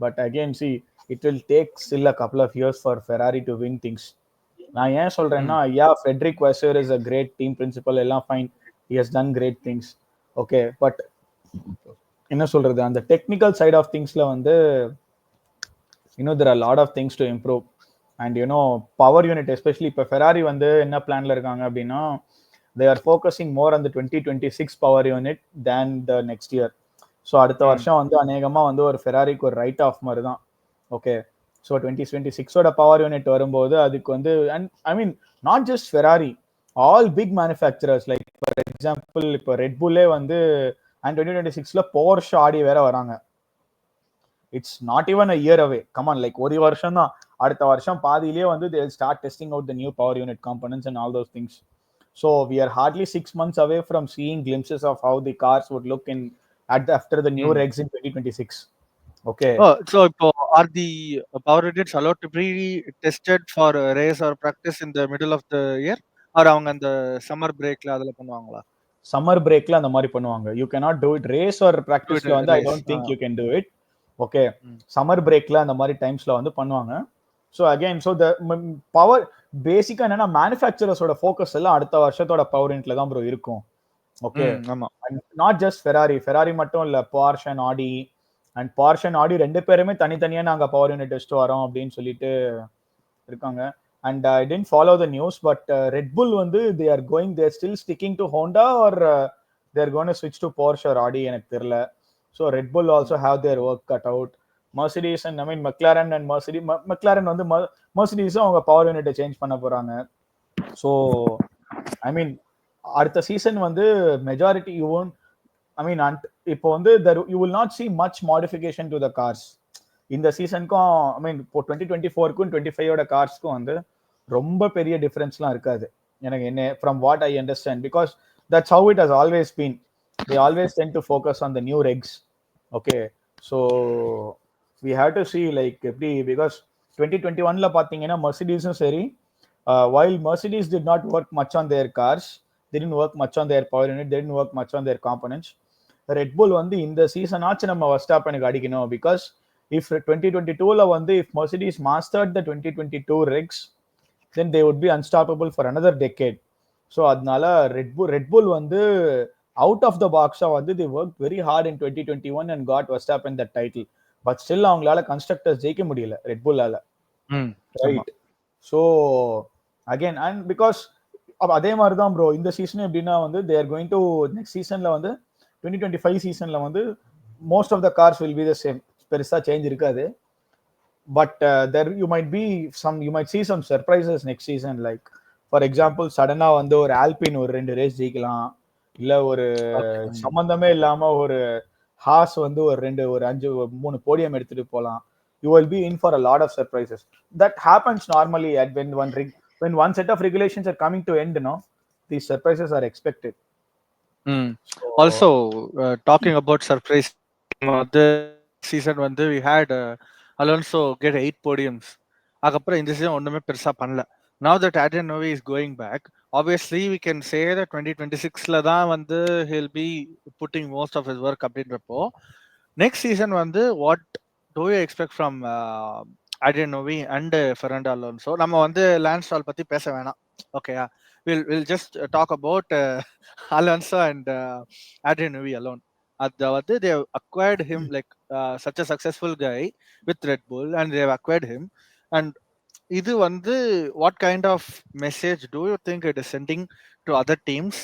S2: But again, see, it will take still a couple of years for Ferrari to win things. நான் ஏன் சொல்றேன்னா, yeah, Frederick Vasseur is a great team principal, எல்லாம் fine, he has done great things. Okay, but என்ன சொல்றது, அந்த technical side of திங்ஸ்ல வந்து there are a lot of things to improve. And power unit especially இப்போ Ferrari வந்து என்ன பிளான்ல இருக்காங்க அப்படின்னா, they are focusing more on the 2026 power unit than the next year. So அடுத்த வருஷம் வந்து அநேகமா வந்து ஒரு ஃபெராரிக்கு ஒரு ரைட் ஆஃப் மாதிரி தான். ஓகே, ஸோ 2026ஓட பவர் யூனிட் வரும்போது அதுக்கு வந்து, and I mean not just Ferrari, all big manufacturers like for example இப்போ ரெட் புல்லே வந்து அண்ட் 2026ல போர்ஷ் ஆடி வேற வராங்க. It's not even a year away, come on, like ஒரு வருஷம் தான், அடுத்த வருஷம் பாதியிலேயே வந்து they will start testing out the new power unit components and all those things. So we are hardly 6 months away from seeing glimpses of how the cars would look in after the new regs in 2026. Okay.
S1: Oh, so are the power units allowed to be tested for race or practice in the middle of the year, or அவங்க அந்த summer breakல அதல பண்ணுவாங்களா?
S2: Summer breakல அந்த மாதிரி பண்ணுவாங்க. You cannot do it race or practiceல வந்து I don't think you can do it. Okay, summer பிரேக்ல அந்த மாதிரி டைம்ஸ்ல வந்து பண்ணுவாங்க. So again, so the power basically என்னன்னா மேனுஃபேக்சரர்ஸோட ஃபோக்கஸ் எல்லாம் அடுத்த வருஷத்தோட பவர் யூனிட்ல தான் ப்ரோ இருக்கும். ஓகே, நாட் ஜஸ்ட் ஃபெராரி மட்டும் இல்ல, Porsche and Aadi, and Porsche and ஆடி ரெண்டு பேருமே தனித்தனியா நாங்க பவர் யூனிட் டெஸ்ட் வரோம் அப்படின்னு சொல்லிட்டு இருக்காங்க. And I tend follow the news, but Red Bull வந்து they are still sticking to Honda or they are going to switch to Porsche or Audi, எனக்கு தெரியல. So Red Bull also have their work cut out. Mercedes and I mean McLaren and McLaren வந்து Mercedes அவங்க power யூனிட்டை change பண்ண போறாங்க. So I மீன் அடுத்த season வந்து majority you won't, ஐ மீன் இப்போ வந்து you will not see much modification to the cars. இந்த சீசனுக்கும் ஐ மீன் இப்போ 2024க்கும் 25ஓட கார்ஸ்க்கும் வந்து ரொம்ப பெரிய டிஃபரன்ஸ்லாம் இருக்காது எனக்கு என்ன, from what I understand, because that's how it has always been. They always tend to focus on the new regs. Okay, so we have to see like எப்படி, because 2021ல பாத்தீங்கன்னா மெர்சிடிஸும் சரி, while Mercedes did not work much on their cars, they didn't work much on their power unit, they didn't work much on their components. Red Bull வந்து இந்த season ஆச்சு நம்ம வெர்ஸ்டாப்பனுக்கு அடிக்கணும், because if 2022ல வந்து if Mercedes mastered the 2022 regs, then they would be unstoppable for another decade. So அதனால Red Bull வந்து out of the box வந்து they worked very hard in 2021 and got Verstappen that title, but still அவங்களால constructors ஜெயிக்க முடியல Red புல்லால, right? So again, and because அதே மாதிரி தான் ப்ரோ இந்த சீசன் எப்படின்னா வந்து they are going to next சீசன்ல வந்து 2025 சீசன்ல வந்து most of the cars will be the same, பெருசா சேஞ்ச் இருக்காது. But there you might see some surprises next season, like for example சடனா வந்து ஒரு ஆல்பின் ஒரு 2 ரேஸ் ஜெயிக்கலாம், இல்ல ஒரு சம்பந்தமே இல்லாம ஒரு ஹாஸ் வந்து ஒரு 3 போடியம் எடுத்துட்டு போலாம். You will be in for a lot of surprises. That happens normally at when one set of regulations are coming to end, these surprises are expected.
S1: So, also talking about surprise, the season வந்து we had Alonso get 8 podiums. அதுக்கப்புறம் இந்த season ஒண்ணுமே பெருசா பண்ணல. Now that Adrian Newey is going back, obviously we can say that 2026ல தான் வந்து he'll be putting most of his work அப்படின்றப்போ, next season வந்து what do you expect from Adrian Newey and Fernando Alonso? நம்ம வந்து Lance Stroll பத்தி பேச வேணாம், ஓகேயா? We'll just talk about Alonso and Adrian Newey alone. அதாவது they have acquired him like such a successful guy with Red Bull, and they have acquired him. And இது வந்து what kind of message do you think it is sending to other teams?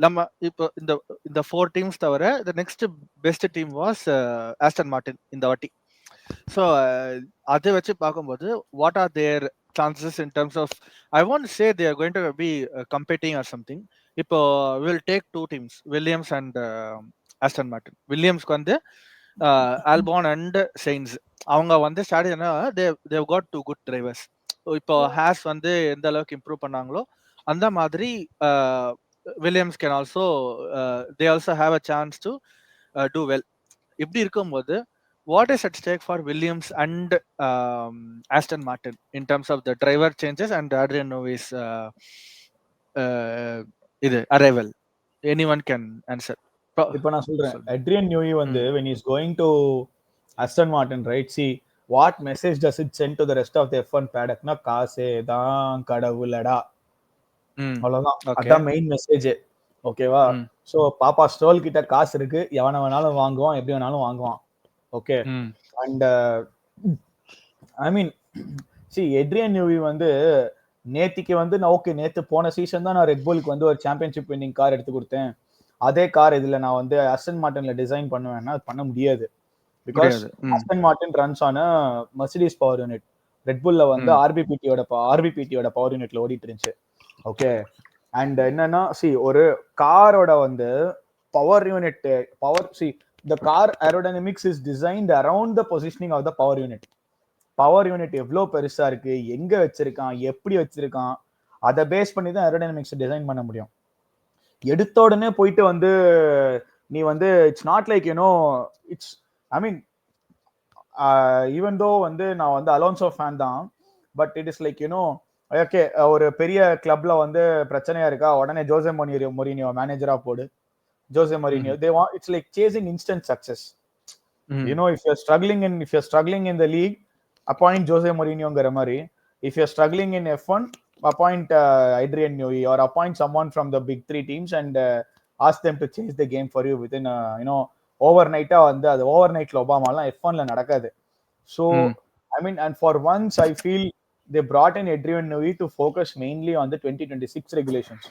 S1: நம்ம இப்போ இந்த 4 teams தவிர the next best team was Aston Martin இந்த வாட்டி. So அதை வச்சு பார்க்கும்போது what are their chances in terms of, I won't say they are going to be competing or something. இப்போ we'll take 2 teams, Williams and Aston Martin. வில்லியம்ஸ்க்கு வந்து ஆல்பான் and Sainz, அவங்க வந்து ஸ்ட்ராட்டஜினா தேவ் காட் 2 குட் டிரைவர்ஸ். இப்போ Haas வந்து எந்த அளவுக்கு improve பண்ணாங்களோ அந்த மாதிரி Williams can also they also have a chance to do well. இப்படி இருக்கும்போது what is at stake for Williams and Aston Martin in terms of the driver changes and Adrian Newey's இது arrival anyone can answer.
S2: இப்போ நான் சொல்றேன்
S1: சொல்லு.
S2: Adrian Newey வந்து when he's going to Aston Martin, right? See what message does it send to the rest of the F1 paddock? Na காசே தான் கடவுளடா, அவ்வளவுதான். அதான் மெயின் மெசேஜ். ஓகேவா? சோ பாப்பா ஸ்டோல் கிட்ட காசு இருக்கு, எவனை வேணாலும் வாங்குவான், எப்படி வேணாலும் வாங்குவான். Okay. And I mean see Adrian Newey வந்து நேத்திக்கு வந்து நான் ஓகே, நேத்து போன சீசன் தான் நான் ரெட்புலுக்கு வந்து ஒரு சாம்பியன்ஷிப் வின்னிங் கார் எடுத்து கொடுத்தேன். அதே கார் இதுல நான் வந்து அஸ்டன் மார்டின்ல டிசைன் பண்ணுவேன்னா அது பண்ண முடியாது. பிகாஸ் அஸ்டன் மார்டின் ரன்ஸ் ஆன மெர்சிடிஸ் பவர் யூனிட், ரெட்புல்ல வந்து ஆர்பிபிடியோட பவர் யூனிட்ல ஓடிட்டு இருந்துச்சு. ஓகே. அண்ட் என்னன்னா சி ஒரு காரோட வந்து power unit the car aerodynamics is designed around the positioning of the power unit. Power unit எவ்வளவு பெருசா இருக்கு, எங்க வச்சிருக்கான், எப்படி வச்சிருக்கான், அதை பேஸ் பண்ணி தான் ஏரோடைனமிக்ஸ் டிசைன் பண்ண முடியும். எடுத்த உடனே போயிட்டு வந்து நீ வந்து it's not like it's I mean even though வந்து நான் வந்து அலோன்சோ ஃபேன் தான், but it is like okay ஒரு பெரிய கிளப்ல வந்து பிரச்சனையா இருக்கா, உடனே ஜோசே மொரினியோ மேனேஜரா போடு. Jose Mourinho, it's like chasing instant success. If you're struggling in the league, appoint Jose Mourinho-ங்கிற மாதிரி. If you're struggling in F1, appoint Adrian Newey or appoint someone from the big 3 teams and ask them to change the game for you within overnight. வந்து அது overnightல ஒபாமாலாம் F1ல நடக்காது. So I mean, and for once I feel they brought in Adrian Newey to focus mainly on the 2026 regulations.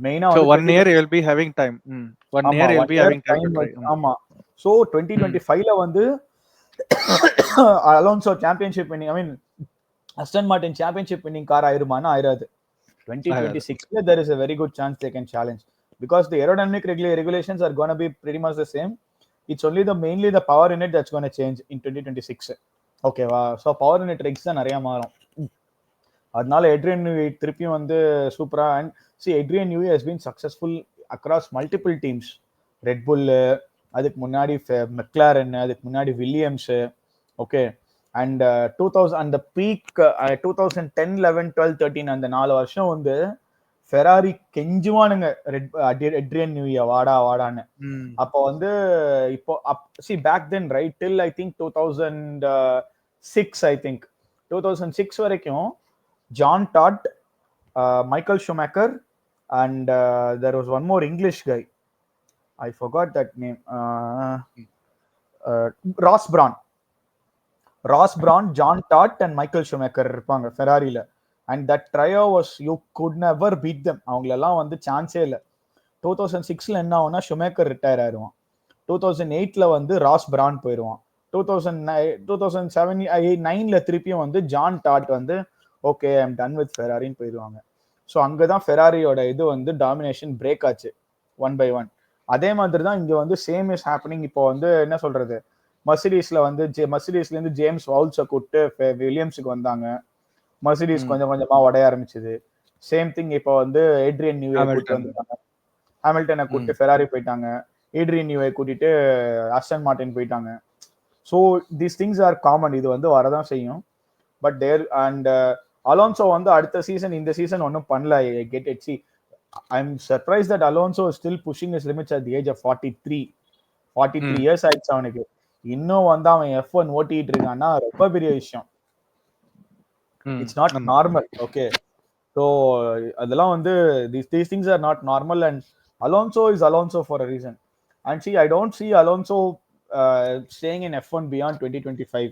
S2: மெயினா
S1: so 1 year you will be having time. 1 year you will be having time to try.
S2: ஆமா. so 2025ல வந்து Alonso championship winning, I mean Aston Martin championship winning car ஆயிருமானா ஆயிராது. 2026ல there is a very good chance they can challenge because the aerodynamic regulations are going to be pretty much the same. It's only mainly the power unit that's going to change in 2026. ஓகேவா? so power unit regs தான் நிறைய மாறும். அதனால எட்ரியன் நியூவி திருப்பியும் வந்து சூப்பரா. And see Adrian Newey has been successful across multiple teams. Red Bull, அதுக்கு முன்னாடி McLaren, அதுக்கு முன்னாடி வில்லியம்ஸ். ஓகே. அண்ட் 2000 அந்த பீக் 2010 11 12 13 அந்த 4 வருஷம் வந்து ஃபெராரி கெஞ்சுவானுங்க எட்ரியன் நியூவியா வாடான்னு. அப்போ வந்து இப்போ see back then right till I think 2006 I think 2006 வரைக்கும் John Todt, Michael Schumacher, and there was one more English guy. I forgot that name. Ross Brawn, John Todt, and Michael Schumacher இருப்பாங்க ஃபெராரில. And that trio was, you could never beat them. அவங்களெல்லாம் வந்து சான்ஸே இல்லை. 2006ல என்ன ஆகும்னா Schumacher retire ஆயிடுவான். 2008ல வந்து ராஸ் பிரான் போயிடுவான். 2009ல திருப்பியும் வந்து ஜான் டாட் வந்து ஓகே ஐம் டன் வித் ஃபெராரின்னு போயிடுவாங்க. ஸோ அங்கதான் ஃபெராரியோட இது வந்து டாமினேஷன் பிரேக் ஆச்சு 1 by 1. அதே மாதிரி தான் இங்க வந்து சேம் இஸ் ஹேப்பனிங். இப்போ வந்து என்ன சொல்றது, மெர்சிடிஸ்ல இருந்து ஜேம்ஸ் வவுல்ஸை கூப்பிட்டு வில்லியம்ஸுக்கு வந்தாங்க. மெர்சிடிஸ் கொஞ்சம் கொஞ்சமா உடைய ஆரம்பிச்சது. சேம் திங் இப்போ வந்து ஏட்ரியன் நியூவை கூப்பிட்டு வந்துட்டாங்க. ஹாமில்டனை கூப்பிட்டு ஃபெராரி போயிட்டாங்க. ஏட்ரியன் நியூவை கூட்டிட்டு அஸ்டன் மார்டின் போயிட்டாங்க. So these things are common. இது வந்து வரதான் செய்யும். பட் தேர் அண்ட் அலோன்சோ வந்து அடுத்த சீசன் இந்த சீசன் ஒன்றும் பண்ணல. Get it. See I'm surprise that Alonso still pushing his limits at the age of 43 years ஆயிடுச்சு அவனுக்கு. இன்னும் வந்து அவன் F1 ஓட்டிட்டு இருக்கான்னா ரொம்ப பெரிய விஷயம். It's not normal. Okay. So அதெல்லாம் வந்து these things are not normal. And Alonzo is Alonzo for a reason. And C I don't see Alonzo staying in F1 beyond 2025.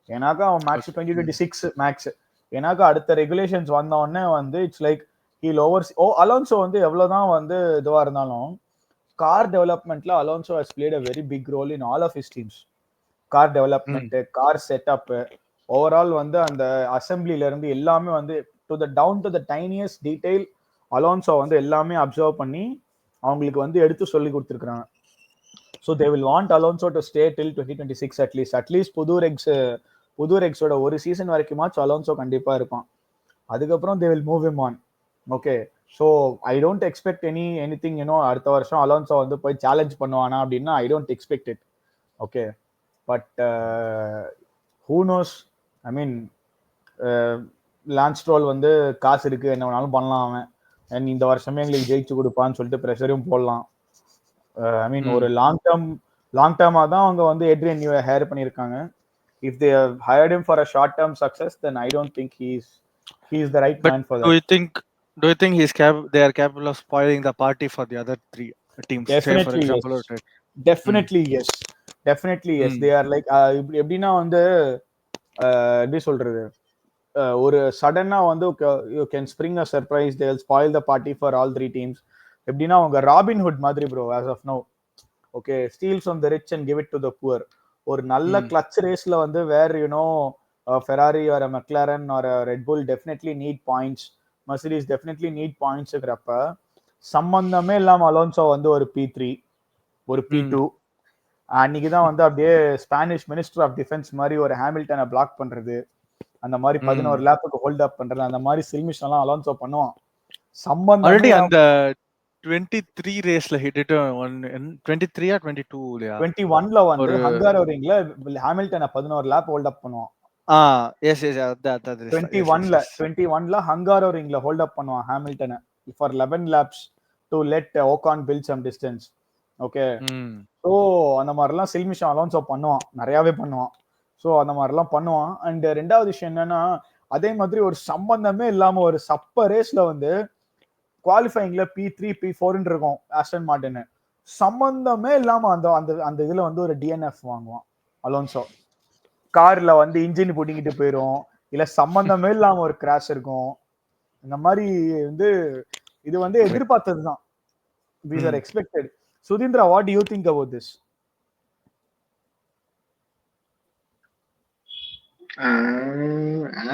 S2: ஏன்னாக்கா அவன் மேக்ஸ் 2026 மேக்ஸ். ஏன்னாக்கா அடுத்த ரெகுலேஷன்ஸ் வந்த உடனே வந்து it's like heel over. Alonso வந்து எவ்வளவுதான் வந்து இதுவா இருந்தாலும் கார் டெவலப்மெண்ட்ல Alonso has played a very big role in all of his teams. Car development, car setup, overall வந்து அந்த அசம்பிளில இருந்து எல்லாமே வந்து down to the tiniest detail Alonso வந்து எல்லாமே அப்சர்வ் பண்ணி அவங்களுக்கு வந்து எடுத்து சொல்லி கொடுத்துருக்காங்க. So they will want Alonso to stay till 2026 at least புது ரெக்ஸோட ஒரு சீசன் வரைக்குமாச்சும் அலோன்சோ கண்டிப்பா இருப்பான். அதுக்கப்புறம் they will move him on. Okay. So I don't expect anything அடுத்த வருஷம் அலோன்சோ வந்து போய் சேலஞ்ச் பண்ணுவானா அப்படின்னா I don't expect it. Okay. But who knows. I mean Lance Stroll வந்து காசு இருக்கு, என்ன வேணாலும் பண்ணலாம் அவன். அண்ட் இந்த வருஷமே எங்களுக்கு ஜெயிச்சு கொடுப்பான்னு சொல்லிட்டு ப்ரெஷரும் போடலாம். ஐ மீன்
S1: ம்.
S2: ஒரு லாங் டேர்மா தான் அவங்க வந்து ஏட்ரியன் நியூவை ஹையர் பண்ணியிருக்காங்க. If they hired him for a short term success then I don't think he is the right
S1: But
S2: man for
S1: do
S2: that.
S1: you think they are capable of spoiling the party for the other three teams? Say for
S2: Definitely yes.
S1: example,
S2: Definitely yes. Definitely yes. They are like எப்படின்னா வந்து எப்படி சொல்றது, ஒரு சடனா வந்து you can spring a surprise, they will spoil the party for all 3 teams. எப்படின்னா அவங்க Robin Hood மாதிரி bro as of now. Okay, steals from the rich and give it to the poor. ஒரு நல்ல கிளட்ச் ரேஸ்ல வந்து where Ferrari or McLaren or Red Bull definitely need points, Mercedes definitely need பாயிண்ட்ஸ்ங்கிறப்ப சம்பந்தமே இல்லாம அலோன்சோ வந்து ஒரு P3 ஒரு P2 அன்னைக்கு தான் வந்து அப்படியே ஸ்பானிஷ் மினிஸ்டர் ஆஃப் டிஃபென்ஸ் மாதிரி ஒரு ஹாமில்டனை பிளாக் பண்றது, அந்த மாதிரி 11 லேப்புக்கு ஹோல்ட் அப் பண்றது, அந்த மாதிரி சில்மிஷ் எல்லாம் அலோன்சோ பண்ணுவான்.
S1: already
S2: சம்பந்தமே
S1: அந்த 23 ரேஸ்ல hit it on 23 or 22 இல்லையா?
S2: 21ல வந்து ஹங்காரோரிங்ல ஹாமில்டனை 11 லேப் ஹோல்ட் அப் பண்ணுவான்.
S1: yes that is
S2: 21ல ஹங்காரோரிங்ல ஹோல்ட் அப் பண்ணுவான் ஹாமில்டனை for 11 laps to let Ocon build some distance. Okay, so அந்த மாதிரிலாம் சில்மிஷா அலோன்சோ பண்ணுவான், நிறையாவே பண்ணுவான். ஸோ அந்த மாதிரிலாம் பண்ணுவான். அண்ட் ரெண்டாவது விஷயம் என்னன்னா, அதே மாதிரி ஒரு சம்பந்தமே இல்லாம ஒரு சப்ப ரேஸ்ல வந்து குவாலிஃபைங்ல P3 P4 இருக்கும் ஆஸ்டன் மார்டின், சம்பந்தமே இல்லாம அந்த அந்த அந்த இதுல வந்து ஒரு DNF வாங்குவான் அலோன்சோ. கார்ல வந்து இன்ஜின் பிடிங்கிட்டு போயிடும், இல்ல சம்பந்தமே இல்லாம ஒரு கிராஷ் இருக்கும். இந்த மாதிரி வந்து இது வந்து எதிர்பார்த்ததுதான். These are expected. Sudhindra, what do you think about this?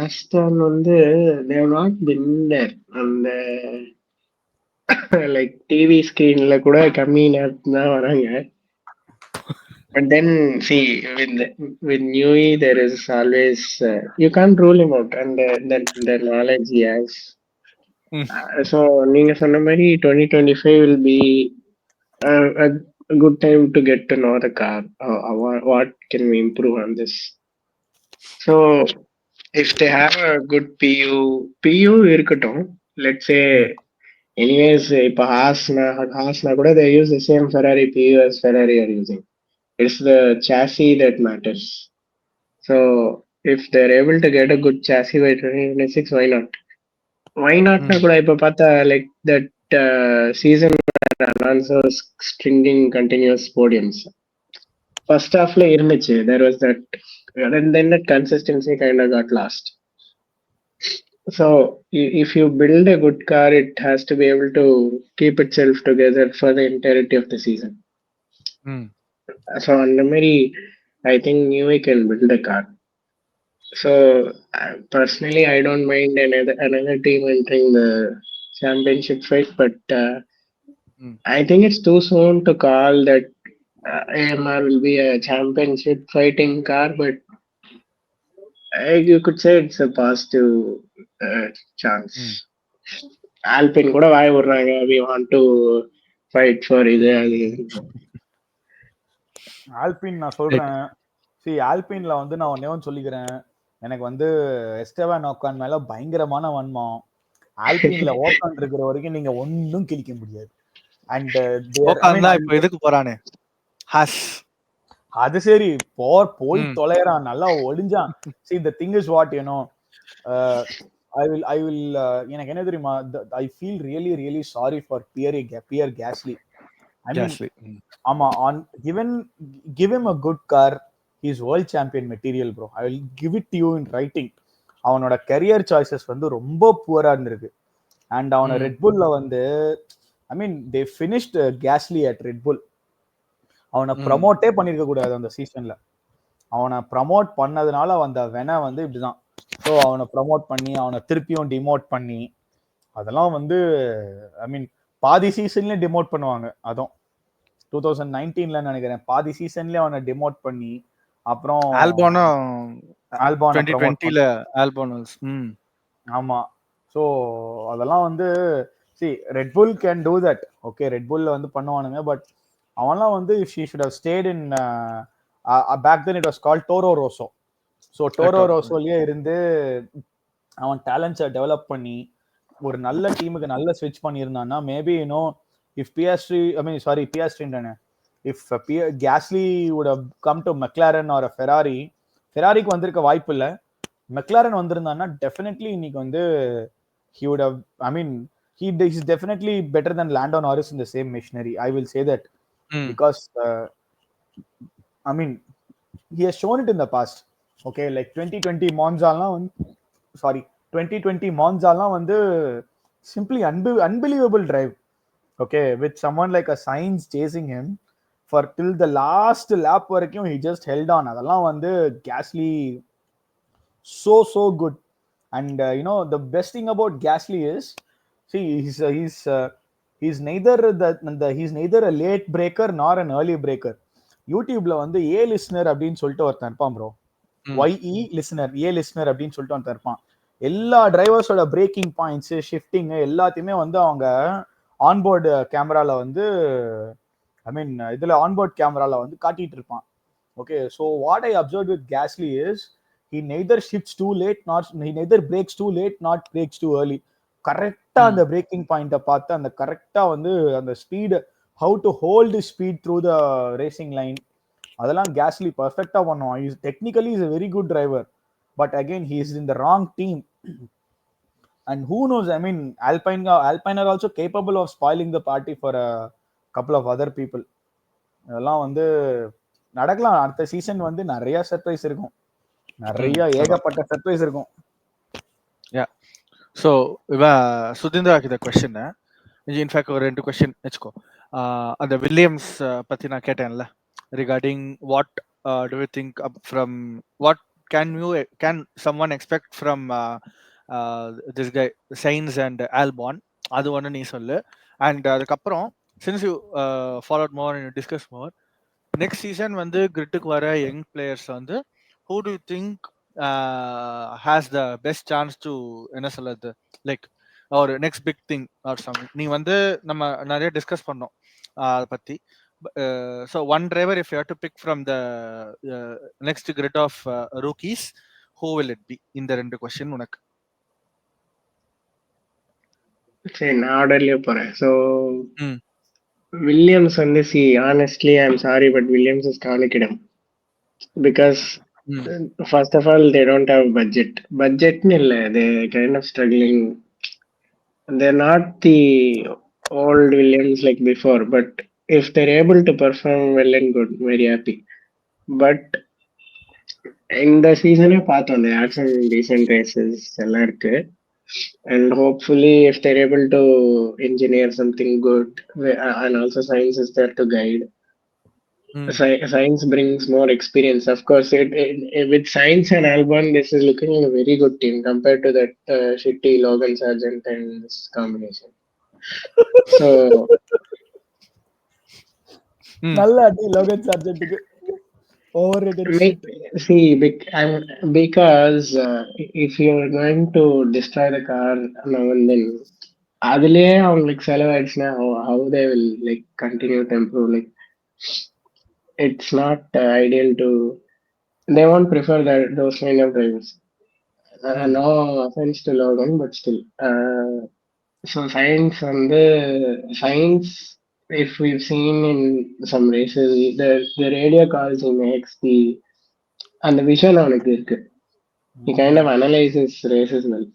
S3: Aston வந்து they have not been there அந்த லைக் டிவி ஸ்கிரீன்ல கூட கம்மி நேரத்துல தான் வராங்க. But then see with Newey there is always you can't rule him out and the knowledge he has. So நீங்க சொன்ன மாதிரி 2025 will be a good time to get to know the car. What can we improve on this? So if they have a good PU இருக்கட்டும், let's say anyways இப்போ ஹாஸ்னா கூட they use the same Ferrari PU as Ferrari are using. It's the chassis that matters. So if they're able to get a good chassis by 2026, why not? Why not? கூட இப்ப பார்த்தா like that season Alonso stringing continuous podiums. First halfல இருந்துச்சு, there was that, and then that consistency kind of got lost. So if you build a good car, it has to be able to keep itself together for the entirety of the season. So அந்த மாதிரி I think Newey can build a car. So personally, I don't mind another team entering the championship fight, but I think it's too soon to call that AMR will be a championship fighting car, but you could say it's a positive chance. Alpine கூட வாய் விடுறாங்க, we want to fight for இது அது.
S2: ஆல்பின் நான் சொல்றேன், ஆல்பின்ல வந்து நான் ஒன்னே சொல்லிக்கிறேன், எனக்கு வந்து எஸ்டெபான் ஓகான் மேல பயங்கரமான வன்மம். ஆல்பின்ல ஓகான் இருக்கிற வரைக்கும் நீங்க ஒன்னும் கிழிக்க முடியாது. அண்ட்
S1: இப்ப எதுக்கு போறானே
S2: அது சரி போய் தொலைறான், நல்லா ஒளிஞ்சான். see the thing is what you know, I will எனக்கு என்ன தெரியுமா, I feel really sorry for Pierre Gasly. I mean ஆமா, on give him a good car, he is world champion material bro. I will give it to you in writing. அவனோட career choices வந்து ரொம்ப புவரா இருந்திருக்கு. And அவன red புல்ல வந்து ஐ மீன் they finished Gasly at Red Bull. அவனை ப்ரமோட்டே பண்ணிருக்க கூடாது அந்த சீசன்ல. அவனை ப்ரமோட் பண்ணதுனால வந்த வென வந்து இப்படிதான். ஸோ அவனை ப்ரமோட் பண்ணி அவனை திருப்பியும் டிமோட் பண்ணி, அதெல்லாம் வந்து ஐ மீன் பாதி சீசன்லயே டிமோட் பண்ணுவாங்க. அதுவும் 2019ல நினைக்கிறேன் பாதி சீசன்லயே அவனை டிமோட் பண்ணி, அப்புறம் ஆல்போனா 2020ல
S1: ஆல்போனஸ்.
S2: ஆமா. ஸோ அதெல்லாம் வந்து red pull can do that. Okay, red புல்ல வந்து பண்ணுவானுங்க. பட் அவன்லாம் வந்து she should have stayed in back then it was called Toro Rosso. So Toro ரோசோலயே இருந்து அவன் டேலண்ட்ஸை டெவலப் பண்ணி ஒரு நல்ல டீமுக்கு நல்ல ஸ்விட்ச் பண்ணியிருந்தான்னா maybe if BST BST if Gasly would have come to McLaren or a ஃபெராரிக்கு வந்திருக்க வாய்ப்பு இல்லை. மெக்லாரன் வந்திருந்தான்னா டெஃபினெட்லி இன்னைக்கு வந்து he would have, I mean, he is definitely better than Lando Norris in the same machinery. I will say that because I mean, he has shown it in the past. Okay, like 2020 Monza வந்து simply unbelievable drive. Okay, with someone like a Sainz chasing him for till the last lap வரைக்கும் he just held on. அதெல்லாம் வந்து Gasly so good. And the best thing about Gasly is, see, he's neither a late breaker nor an early breaker. யூடியூப்ல வந்து ஏ listener அப்படின்னு சொல்லிட்டு ஒருத்தன் இருப்பான் bro. ஒய்இ listener, ஏ listener அப்படின்னு சொல்லிட்டு ஒருத்தன் இருப்பான். எல்லா டிரைவர்ஸோட பிரேக்கிங் பாயிண்ட்ஸ், ஷிஃப்டிங் எல்லாத்தையுமே வந்து அவங்க ஆன்போர்டு கேமரால வந்து இதுல ஆன்போர்ட் கேமரால வந்து காட்டிட்டு இருப்பான். Okay, so what I observe with Gasly is he neither shifts too late nor he neither breaks too late nor breaks too early. கரெக்டா அந்த பிரேக்கிங் பாயிண்ட பார்த்து அந்த கரெக்டா வந்து அந்த speed, how to hold his speed through the racing line, அதெல்லாம் Gasly perfectா பண்ணுவான். He is technically a very good driver, but again he is in the wrong team. And who knows, I mean, Alpine are also capable of spoiling the party for a couple of other people. அதெல்லாம் வந்து நடக்கலாம். அடுத்த season வந்து நிறைய surprise இருக்கும், நிறைய ஏகப்பட்ட surprise இருக்கும்.
S1: ஸோ இவன் சுதீந்திராக்கு இந்த கொஸ்டின், இன்ஃபேக்ட் ஒரு 2 கொஸ்டின் வச்சுக்கோ. அந்த வில்லியம்ஸ் பற்றி நான் கேட்டேன்ல, regarding what do you think from what can someone expect from this guy Sainz and Albon, அது ஒன்று நீ சொல்லு. அண்ட் அதுக்கப்புறம் since you followed more and you discuss more, next season வந்து கிரிட்டுக்கு வர யங் பிளேயர்ஸ் வந்து who do you think has the best chance to என்ன சொல்றது, லைக் ஒரு next big thing or something? நீ வந்து நம்ம நிறைய டிஸ்கஸ் பண்ணோம் அதை பத்தி. So one driver if you have to pick from the next grid of rookies, who will it be? இந்த 2 கொஸ்டின் உனக்கு.
S3: சரி, நான் ஆர்டர்லயே போறேன். ஸோ வில்லியம்ஸ் வந்து honestly I'm sorry but Williams is காலக்கிடம். Because first of all they don't have budget illa, they kind of struggling. They're not the old Williams like before, but if they're able to perform well and good, very happy. But in the season பார்த்தோம், they had some decent races எல்லாம் இருக்கு. And hopefully if they're able to engineer something good, and also Sainz is there to guide. Sainz brings more experience. Of course, with Sainz and Albon, this is looking like a very good team compared to that shitty Logan Sargent and this combination. So,
S2: நல்ல அடி Logan சார்ஜென்ட்க்கு.
S3: see, because if you're going to destroy the car now and then, அதுலயே அவங்களுக்கு செலவாயிடுச்சுன்னா how they will like continue to improve. Like, it's not ideal to, they won't prefer those kind of drivers. No offense to Logan, but still. So Sainz, if we've seen in some races, the radio calls he makes, and the vision அவனுக்கு இருக்கு. He kind of analyzes races well.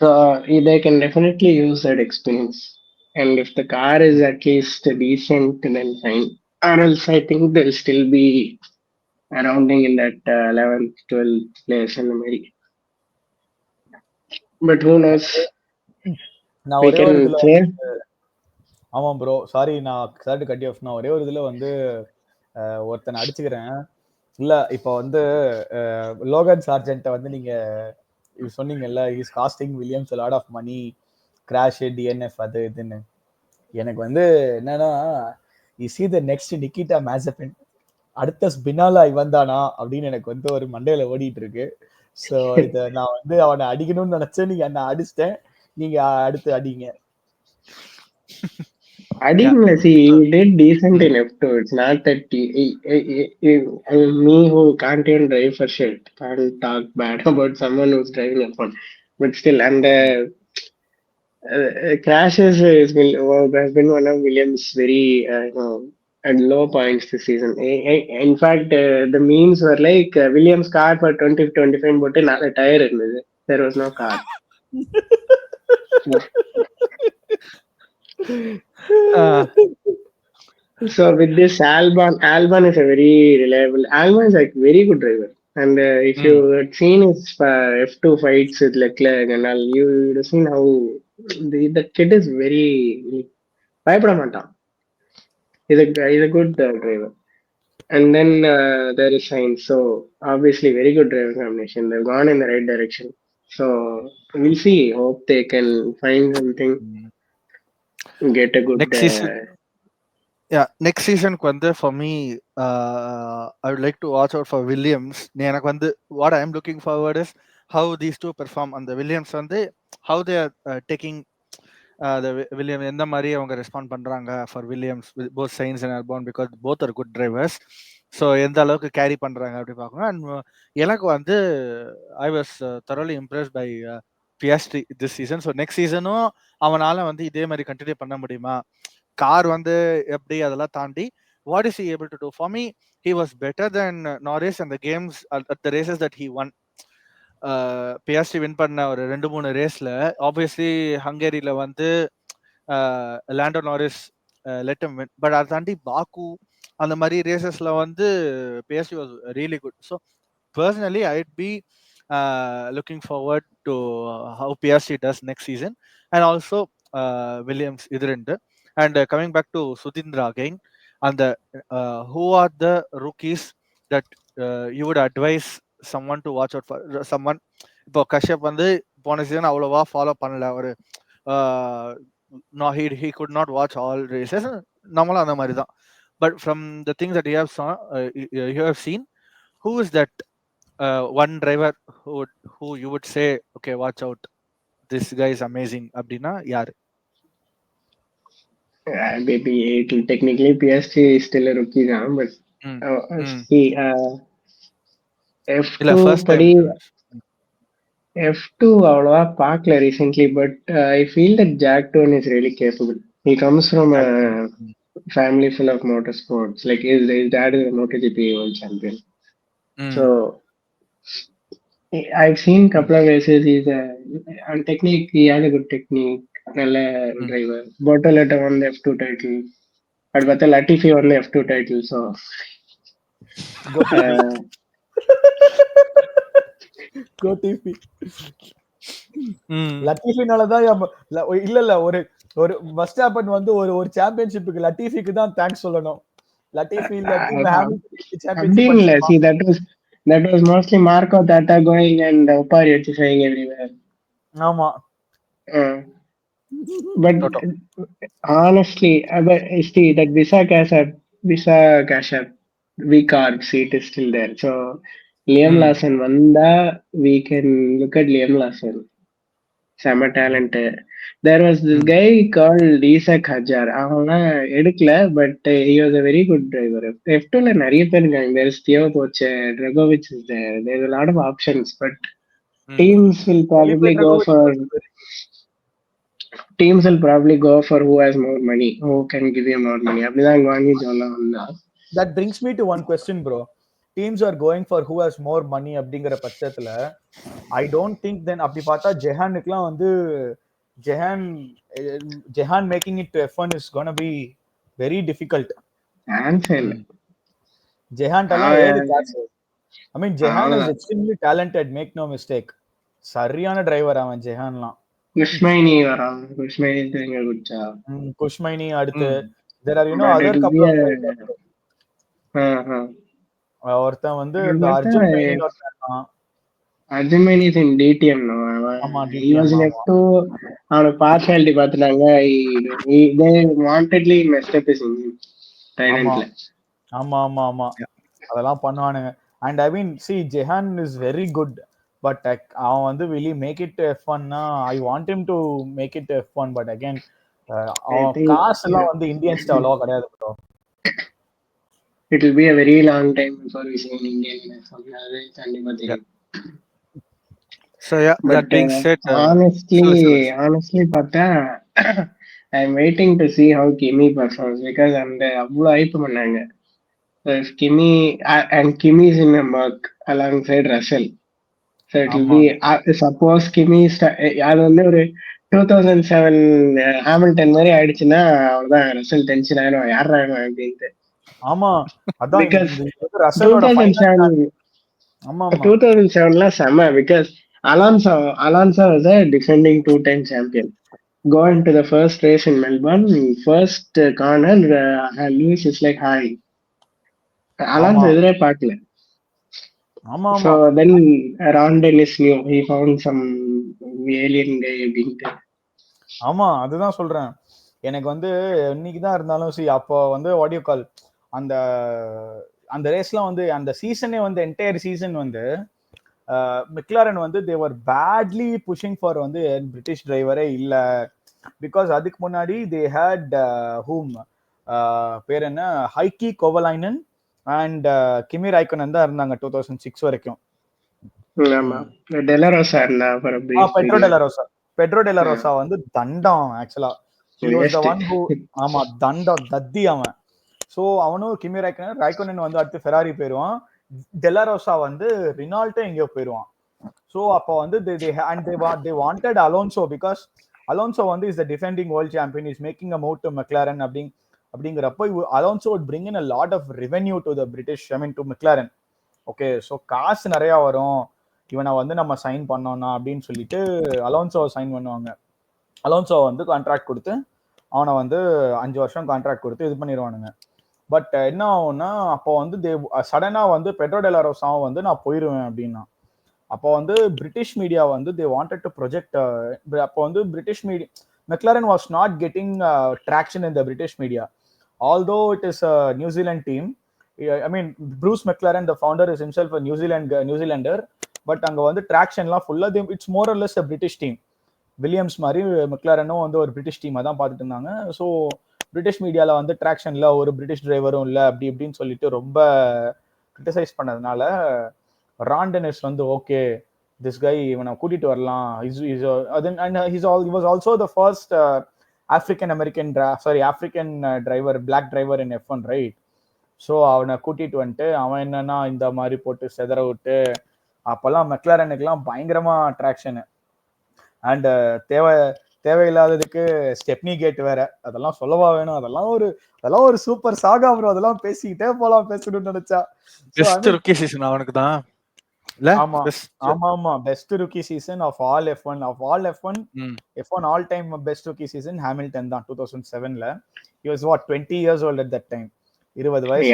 S3: So they can definitely use that experience. And if the car is at least decent, then fine. Or else I think they'll still be rounding in that 11th, 12th place in the middle. But who knows?
S2: நான் ஒரே ஒரு இதுல ஆமா bro, sorry நான் cut off. நான் ஒரே ஒரு இதுல வந்து ஒருத்தனை அடிச்சுக்கிறேன். இல்ல இப்போ வந்து லோகன் சார்ஜென்ட்டை வந்து நீங்க சொன்னீங்கல்ல, is costing Williams a lot of money, crash, DNF, அது இதுன்னு. எனக்கு வந்து என்னன்னா, you see the next Nikita மேசபின், அடுத்த ஸ்பினாலா இவன் தானா அப்படின்னு எனக்கு வந்து ஒரு மண்டையில ஓடிட்டு இருக்கு. ஸோ இதை நான் வந்து அவனை அடிக்கணும்னு நினைச்சேன், நீங்க என்ன அடிச்சிட்டேன், நீங்க அடுத்து அடிங்க.
S3: அடிக்கல. See, he did decent in F2. It's not that me who can't even drive for shit can't talk bad about someone who's driving F1. but still, and crashes has been one of Williams' very at low points this season. In fact, the memes were like Williams car for 2025 போட்டு 4 tyre இருந்தது. There was no car. So with this Albon is a very reliable. Albon is like very good driver. And if you had seen his F2 fights with Leclerc and all, you would have seen how the kid is very பயப்பட மாட்டான். He's a good driver. And then there is Sainz. So obviously very good driver combination. They've gone in the right direction. So we'll see. Hope they can find something, get a good.
S1: Next season for me, I would like to watch out for Williams. What I am looking forward is how these two perform on the Williams how they are taking the Williams எந்த மாதிரி அவங்க respond பண்றாங்க for Williams with both Sainz and Albon, because both are good drivers. So எந்த அளவுக்கு carry பண்றாங்க அப்படி பார்க்கணும். And எனக்கு I was thoroughly impressed by Piastri this season. So next சீசனும் அவனால இதே மாதிரி கண்டினியூ பண்ண முடியுமா, கார் எப்படி அதெல்லாம் தாண்டி what is he able to do? For me, he was better than Norris and the games at the races that he won. Piastri win பண்ண ஒரு 2-3 ரேஸ்ல ஆப்வியஸ்லி ஹங்கேரியில Lando Norris let him win. But அதை தாண்டி பாக்கு அந்த மாதிரி ரேசஸ்ல Piastri was really good. So personally I'd be looking forward to how Piastri does next season, and also Williams idhirundu. And coming back to Sudhindra again, and who are the rookies that you would advise someone to watch out for? Someone இப்போ கஷ்யப் போன season அவ்வளவா follow பண்ணல, ஒரு no, he could not watch all races, நம்மளும் அந்த மாதிரி தான். But from the things that you have seen, who is that one driver who you would say, okay, watch out, this guy is amazing அப்படின்னா யாரு?
S3: Maybe technically Piastri is still a rookie now, but see, F2 படி F2 அவ்வளவா பார்க்கல recently, but I feel that Jack Toon is really capable. He comes from a family full of motorsports. Like his dad is a MotoGP world champion. So I've seen a couple of races. On technique, he has a good technique. நல்ல driver. Bortoleto won the F2 title. But Latifi won the F2 title. So
S2: go TV. லட்டிஃபினாலதான் இல்ல ஒரு வர்ஸ்டாப்பன் ஒரு சாம்பியன்ஷிப்புக்கு லட்டிஃபிக்கு தான் thanks சொல்லணும். லட்டிஃபி
S3: இல்ல, see that was mostly Marco Tata going and Oparici flying everywhere.
S2: ஆமா.
S3: But honestly, see that Visa Cash App V-Carb seat is still there. So Liam Lawson vanda, we can look at Liam Lawson. Sama talent. There was this guy called Isak Hajar. அவனா எடுக்கல, but he was a very good driver. F2ல நிறைய பேர் இருக்காங்க. There's Theo Poche, Dragovic is there. There's a lot of options, but teams will probably go for who has more money, who can give you more money. அப்படிதான் வாங்கி சொல்லலாம்.
S2: That brings me to one question, bro. Teams are going for who has more money அப்படிங்கிற பட்சத்துல I don't think then அப்படி பார்த்தா ஜெஹானுக்குலாம் Jehan making it to F1 is gonna be very difficult. Jehan I mean Jehan is extremely talented, make no mistake. சரியான driver அவன் ஜெஹான்லாம். குஷ்மைனி அடுத்து there are other couple of ஒருத்தன் இந்த
S3: Arjun Maini is in DTM now. He was in F2. அவனுக்கு partiality பார்த்துட்டாங்க. They wantedly messed up his engine.
S2: ஆமா அதெல்லாம் பண்ணுவானுங்க. And I mean, see, Jehan is very good, but அவன் will he make it to F1 னா I want him to make it to F1, but again காசு எல்லாம் Indian ஸ்டாலோ கிடையாது bro.
S3: It will be a very long time before we see an Indian in F1.
S1: So yeah, that
S3: But
S1: being said,
S3: honestly,
S1: sorry.
S3: honestly பார்த்தா I'm waiting to see how Kimi performs because அந்த அவ்வளோ hype பண்ணாங்க. So if Kimi and Kimi is in a mark alongside Russell. So it will
S2: ஆமா
S3: be suppose Kimi அது வந்து ஒரு 2007 Hamilton மாதிரி ஆயிடுச்சுன்னா அவ்வளவுதான் ரசல் டென்ஷன் ஆயிடும் யாரா அப்படின்ட்டு.
S2: ஆமா அதான்
S3: பிகாஸ்
S2: இது ரசலோட ஃபைனல்.
S3: 2007
S2: ஆமா ஆமா
S3: 2007ல செம்ம because Alonso was a defending two-time champion. Going to the first race in Melbourne, first corner, Lewis is like, hi.
S2: ஆமா
S3: Alonso எதிரே பார்க்கல.
S2: ஆமா
S3: So
S2: ஆமா
S3: then Ron Dennis knew. He found some alien guy அப்படின்ட்டு.
S2: ஆமா அதுதான் சொல்றேன். எனக்கு வந்து இன்னைக்கு தான் இருந்தாலும் சி அப்போ வந்து ஆடியோ கால் அந்த அந்த ரேஸ்லாம் வந்து அந்த சீசனே வந்து என்டையர் சீசன் வந்து மெக்லாரன் வந்து தேவர் பேட்லி புஷிங் ஃபார் வந்து பிரிட்டிஷ் டிரைவரே இல்ல. பிகாஸ் அதுக்கு முன்னாடி தே ஹேட் ஹூம் பேர் என்ன ஹைக்கி கோவலைனன் அண்ட் கிமி ரைக்கனன் தான் இருந்தாங்க 2006 வரைக்கும்.
S3: ஆமா டெலரோசா இருந்தா for a brief
S2: Pedro
S3: period.
S2: De la Rosa Pedro de la Rosa வந்து தண்டம் ஆக்சுவலா. he was the one who ஆமா தண்டம் தத்தி அவன். சோ அவனும் கிமி ரைக்கனன் வந்து அடுத்து ஃபெராரி போயிருவான். டெலரோசா வந்து ரினால்ட்டோ எங்கேயோ போயிருவான். சோ அப்போ வந்து they wanted Alonso because Alonso வந்து is the defending world champion, is making a move to McLaren அப்படிங்கிறப்போ Alonso would bring in a lot of revenue to the British, I mean to McLaren. Okay so காசு நிறைய வரும் இவனை வந்து நம்ம sign பண்ணோம்னா அப்படின்னு சொல்லிட்டு அலோன்சோ சைன் பண்ணுவாங்க. அலோன்சோ வந்து கான்ட்ராக்ட் கொடுத்து அவனை வந்து 5 வருஷம் கான்ட்ராக்ட் கொடுத்து இது பண்ணிடுவானுங்க. பட் என்ன ஆகும்னா அப்போ வந்து சடனா வந்து பெட்ரோ டெலரோசாவும் வந்து நான் போயிருவேன் அப்படின்னா அப்போ வந்து பிரிட்டிஷ் மீடியா வந்து தே வாண்டட் டு ப்ரொஜெக்ட். அப்போ வந்து British media McLaren was not getting traction in the British media. Although it is a New Zealand team. I mean, Bruce McLaren, the founder, is himself a Newzealander. But அங்க வந்து ட்ராக்ஷன்லாம் ஃபுல்லா it's more or less a British team. Williams மாதிரி மெக்லாரனும் வந்து ஒரு British டீமை தான் பார்த்துட்டு இருந்தாங்க. ஸோ பிரிட்டிஷ் மீடியால வந்து ட்ராக்ஷன்ல ஒரு பிரிட்டிஷ் டிரைவரும் இல்லை அப்படி இப்படின்னு சொல்லிட்டு ரொம்ப கிரிட்டிசைஸ் பண்ணதுனால ரான் டெனிஸ் வந்து ஓகே திஸ் கை இவனை கூட்டிட்டு வரலாம். Was also the first African American African driver black driver in F1, right? So அவனை கூட்டிட்டு வந்துட்டு அவன் என்னன்னா இந்த மாதிரி போட்டு செதற விட்டு அப்பெல்லாம் மெக்லாரனுக்குலாம் பயங்கரமா அட்ராக்ஷனு. அண்ட் தேவையில்லாததுக்கு ஸ்டெப்னி கேட் வேற, அதெல்லாம் சொல்லவா வேணும்? அதெல்லாம் ஒரு சூப்பர் சாகா ப்ரோ. அதெல்லாம் பேசிக்கிட்டே போலாம் பேசணும்னு நினைச்சா.
S1: பெஸ்ட் ருக்கி சீசன் அவனுக்கு தான் இல்ல.
S2: ஆமா ஆமா best rookie season of all F1 all time best rookie season Hamilton தான் 2007ல. he was what 20 years old at that time. 20 வயசு.
S3: he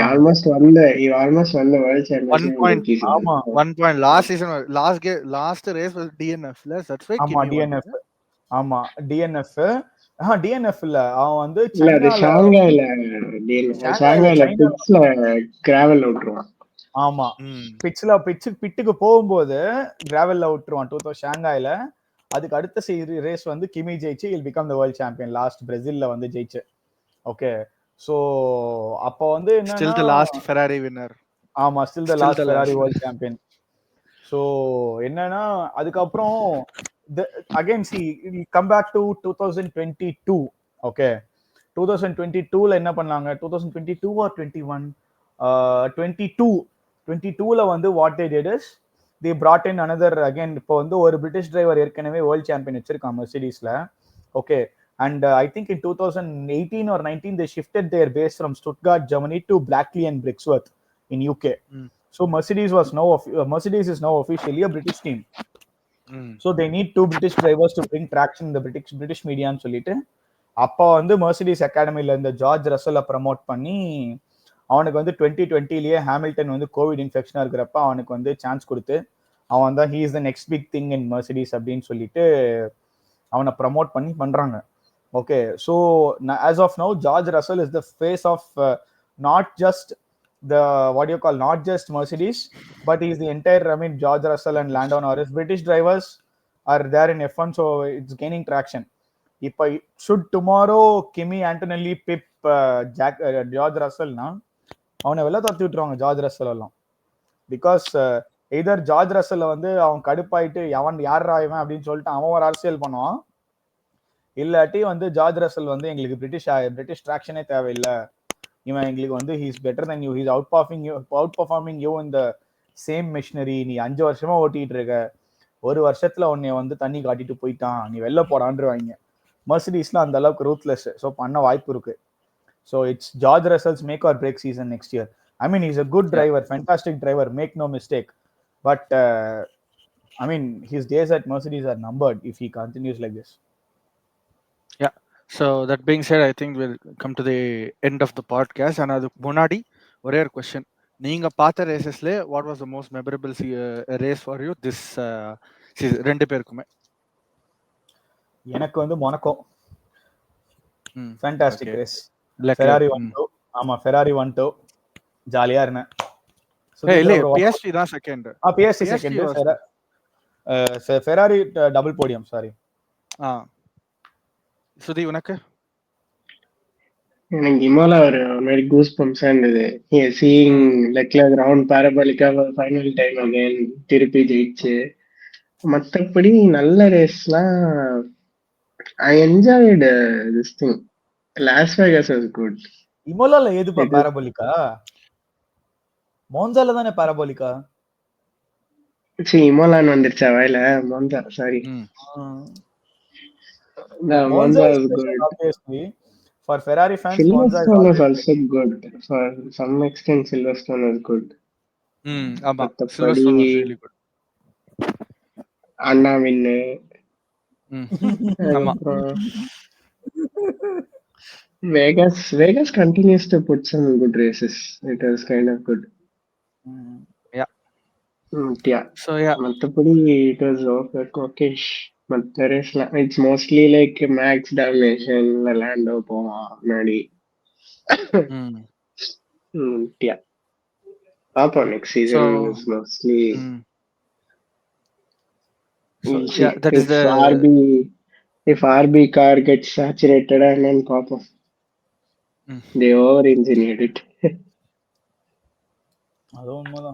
S3: almost won the world championship.
S1: 1 point. ஆமா 1 point last season last race was DNF. That's why
S2: ஆமா DNF. ஆமா DNF. DNF இல்ல அவன் வந்து
S3: ஷாங்காய்ல பிட்ஸ்ல கிராவல்ல விட்டுருவான்.
S2: ஆமா பிட்டுக்கு போகும்போது கிராவல்ல விட்டுருவான் ஷாங்காய்ல. அதுக்கு அடுத்த ரேஸ் வந்து கிமி ஜெயிச்சு will become the world champion. Last பிரேசில்ல வந்து ஜெயிச்சு. ஓகே சோ அப்போ வந்து என்னன்னா
S1: still the last Ferrari winner.
S2: ஆமா still the last Ferrari world champion. So என்னன்னா அதுக்கப்புறம் again see we come back to 2022. okay 2022ல என்ன பண்ணாங்க? 2022 or 21 22ல வந்து what they did is they brought in another again. இப்போ வந்து ஒரு பிரிட்டிஷ் டிரைவர் ஏற்கனவே வேர்ல்ட் சாம்பியன் வச்சிருக்காங்க மெர்சிடிஸ்ல. Okay and I think in 2018 or 19 they shifted their base from Stuttgart, Germany to Blackley and Brixworth in UK. So Mercedes is now officially a British team. So they need 2 British drivers to bring traction in the British media ன்னு சொல்லிட்டு அப்போ வந்து Mercedes அகாடமில இந்த George ரசலை promote பண்ணி அவனுக்கு வந்து 2020லயே Hamilton வந்து Covid இன்ஃபெக்ஷனா இருக்கிறப்ப அவனுக்கு வந்து சான்ஸ் கொடுத்து அவன் தான் he is the next big thing in Mercedes அப்படின்னு சொல்லிட்டு அவனை ப்ரமோட் பண்ணி பண்றாங்க. Okay so as of now George Russell is the face of not just Mercedes, but he is the entire, I mean, George Russell and Lando Norris, British drivers are there in F1, so it's gaining traction. If should tomorrow Kimi Antonelli pip George Russell na அவனை வெளில துரத்தி விட்டுருவாங்க George Russell எல்லாம். Because either George ரசல்ல வந்து அவன் கடுப்பாயிட்டு அவன் யாரா இவன் அப்படின்னு சொல்லிட்டு அவன் ஒரு அரசியல் பண்ணுவான், இல்லாட்டி வந்து ஜார்ஜ் ரசல் வந்து எங்களுக்கு பிரிட்டிஷ் ட்ராக்ஷனே தேவையில்லை, இவன் எங்களுக்கு வந்து he's better then you, he's out performing you இந்த சேம் மிஷினரி, நீ 5 வருஷமா ஓட்டிட்டு இருக்க, ஒரு வருஷத்துல உன்னைய வந்து தண்ணி காட்டிட்டு போயிட்டான், நீ வெளில போடான்றுவாங்க. மெர்சிடிஸ்ல அந்த அளவுக்கு ரூத்லெஸ், ஸோ பண்ண வாய்ப்பு இருக்கு. So it's George Russell's make or break season next year. I mean is a good driver, fantastic driver, make no mistake, but I mean his days at Mercedes are numbered if he continues like this.
S1: Yeah. So that being said, I think we'll come to the end of the podcast. And அதுக்கு முன்னாடி ஒரே ஒரு question, நீங்க பார்த்த ரேசஸ்ல what was the most memorable race for you this season? ரெண்டு பேருக்குமே.
S2: எனக்கு வந்து Monaco fantastic race.
S1: Leclerc.
S2: Ferrari 1-2. ஆமா ஃபெராரி 1-2 ஜாலியா இருந்தேன்.
S1: இல்ல PSG தான் second.
S2: PSG second, Ferrari double podium. Sorry.
S1: Sudhi உனக்கு?
S3: எனக்கு இமோலா ஒரு மாதிரி கூஸ் பம்ப்ஸா இருந்தது. Seeing Leclerc round Parabolica final time again திருப்பி ஜெயிச்சு. மற்றபடி நல்ல ரேஸ்லாம் I enjoyed this thing. Las Vegas was good.
S2: இமோலால ஏதுப்பா பாரபாலிக்கா? மோன்சால தானே பாரபாலிக்கா?
S3: இமோலான்னு வந்துருச்சா வாயில? மோன்சா, sorry.
S2: Monza is special, obviously. For Ferrari fans, Monza is
S3: Silverstone was also good. For some extent, Silverstone was good.
S1: ஆமா, Silverstone was really good.
S3: அண்ணா வின்னு.
S1: ஆமா.
S3: Vegas continues to put some good races. It was kind of good.
S1: Yeah.
S3: Yeah.
S1: So yeah.
S3: மற்றபடி it was okay-ish. மற்ற ரேஸ்ல it's mostly like max domination. Lando போவான் முன்னாடி. Yeah. பாப்போம் next season is mostly.
S1: So yeah, that is the
S3: if RB car gets saturated and then பாப்போம். They over-engineered it.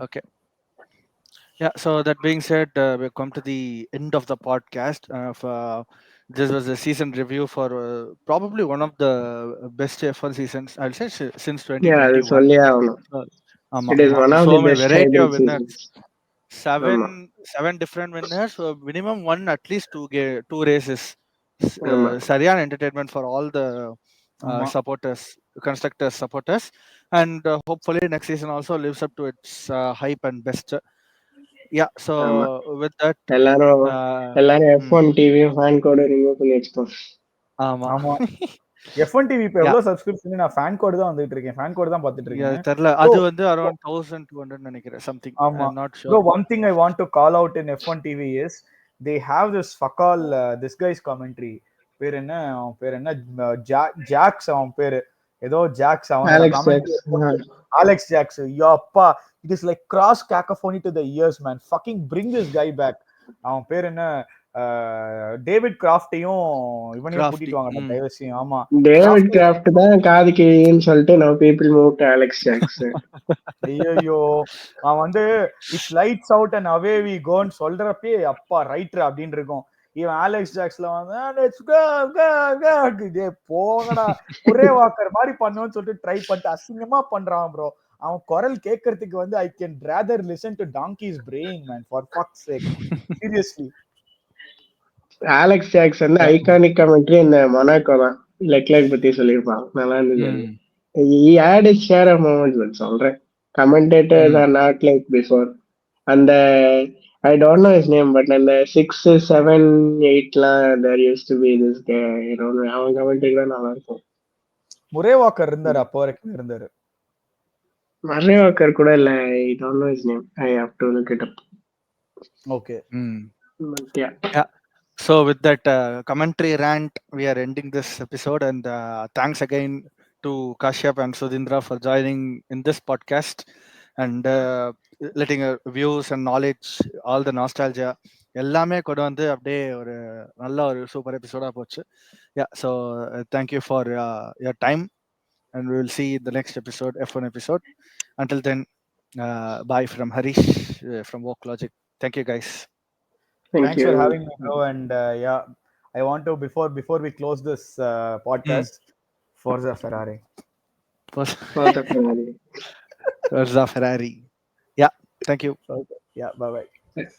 S1: Okay. Yeah, so that being said, we've come to the end of the podcast. This was a season review for probably one of the best F1 seasons, I'll say, since 2021.
S3: Yeah, that's only it is one of the best
S1: variety of winners.
S3: seasons.
S1: Seven different winners, so minimum one at least two races. Sariyan entertainment for all the supporters, constructors, supporters, and hopefully next season also lives up to its hype and best. Yeah, so with that,
S3: எல்லாரும் F1 TV fan code remove பண்ணி வெச்சுப்போம்.
S2: ஆமா. F1 TV இப்ப எவ்வளவு subscription? நான் fan code தான் வந்துட்டு இருக்கேன். Fan code தான் பார்த்துட்டு இருக்கேன்.
S1: தெரியல, அது வந்து அரௌண்ட் 1200 நினைக்கிறேன், something. I'm not sure.
S2: So one thing I want to call out in F1 TV is they have this fuck all this guy's commentary. பேர் என்ன ஜாக்ஸ், அவன் பேரு ஏதோ ஜாக்ஸ், அவன் Alex Jax. Yapa, it is like cross cacophony to the ears, man. Fucking bring this guy back. அவன் பேர் என்ன, David கிராஃப்டையும் இவனையும் கூட்டிட்டு வாங்க டைவர்ஸையும். ஆமா,
S3: டேவிட் கிராஃப்ட் தான் காது கேன்னு சொல்லிட்டு now people move to Alex Jax.
S2: ஐயோ, அவன் வந்து it's lights out and away we கோன்னு சொல்றப்பே அப்பா ரைட்டர் அப்படின்னு இருக்கும். இவன் ஆலெக்ஸ் ஜாக்ஸ்ல வந்து போகடா ஒரே வாக்கர் மாதிரி பண்ணுன்னு சொல்லிட்டு ட்ரை பண்ணிட்டு அசிங்கமா பண்றான் ப்ரோ. அவன் குரல் கேட்கறதுக்கு வந்து I can rather listen to donkey's brain, man, for fuck's sake. Seriously
S3: Alex Jacques வந்து ஐகானிக் கமெண்ட்ரி இந்த மொனாக்கோ தான் லெக்லர்க் பத்தி சொல்லியிருப்பான். நல்லா இருந்தது. he had his share of moments, but சொல்றேன் commentators are not like before. அந்த I don't know his name, but அந்த 6, 7, 8லாம் there used to be this guy. I don't know, அவன் கமெண்ட்ரி தான் நல்லா இருக்கும்.
S2: முரே வாக்கர் இருந்தாரு, அப்போ வரைக்கும் இருந்தாரு.
S3: மரே வாக்கர் கூட இல்ல, I don't know his name. I have to look it up.
S2: Okay.
S3: Yeah.
S1: So with that commentary rant, we are ending this episode, and thanks again to Kashyap and Sudhindra for joining in this podcast and letting views and knowledge, all the nostalgia எல்லாமே கொண்டு வந்து அப்படியே ஒரு நல்ல ஒரு super எபிசோடா போச்சு. Yeah, so thank you for your time, and we will see the next episode, F1 episode. Until then, Bye from Harish from Walk Logic. Thank you, guys.
S3: Thank
S2: Thanks for
S3: you.
S2: having me, bro. And yeah, I want to before we close this podcast, Forza Ferrari.
S3: For the Ferrari.
S1: Forza Ferrari. Yeah, thank you.
S2: Okay. Yeah, bye bye.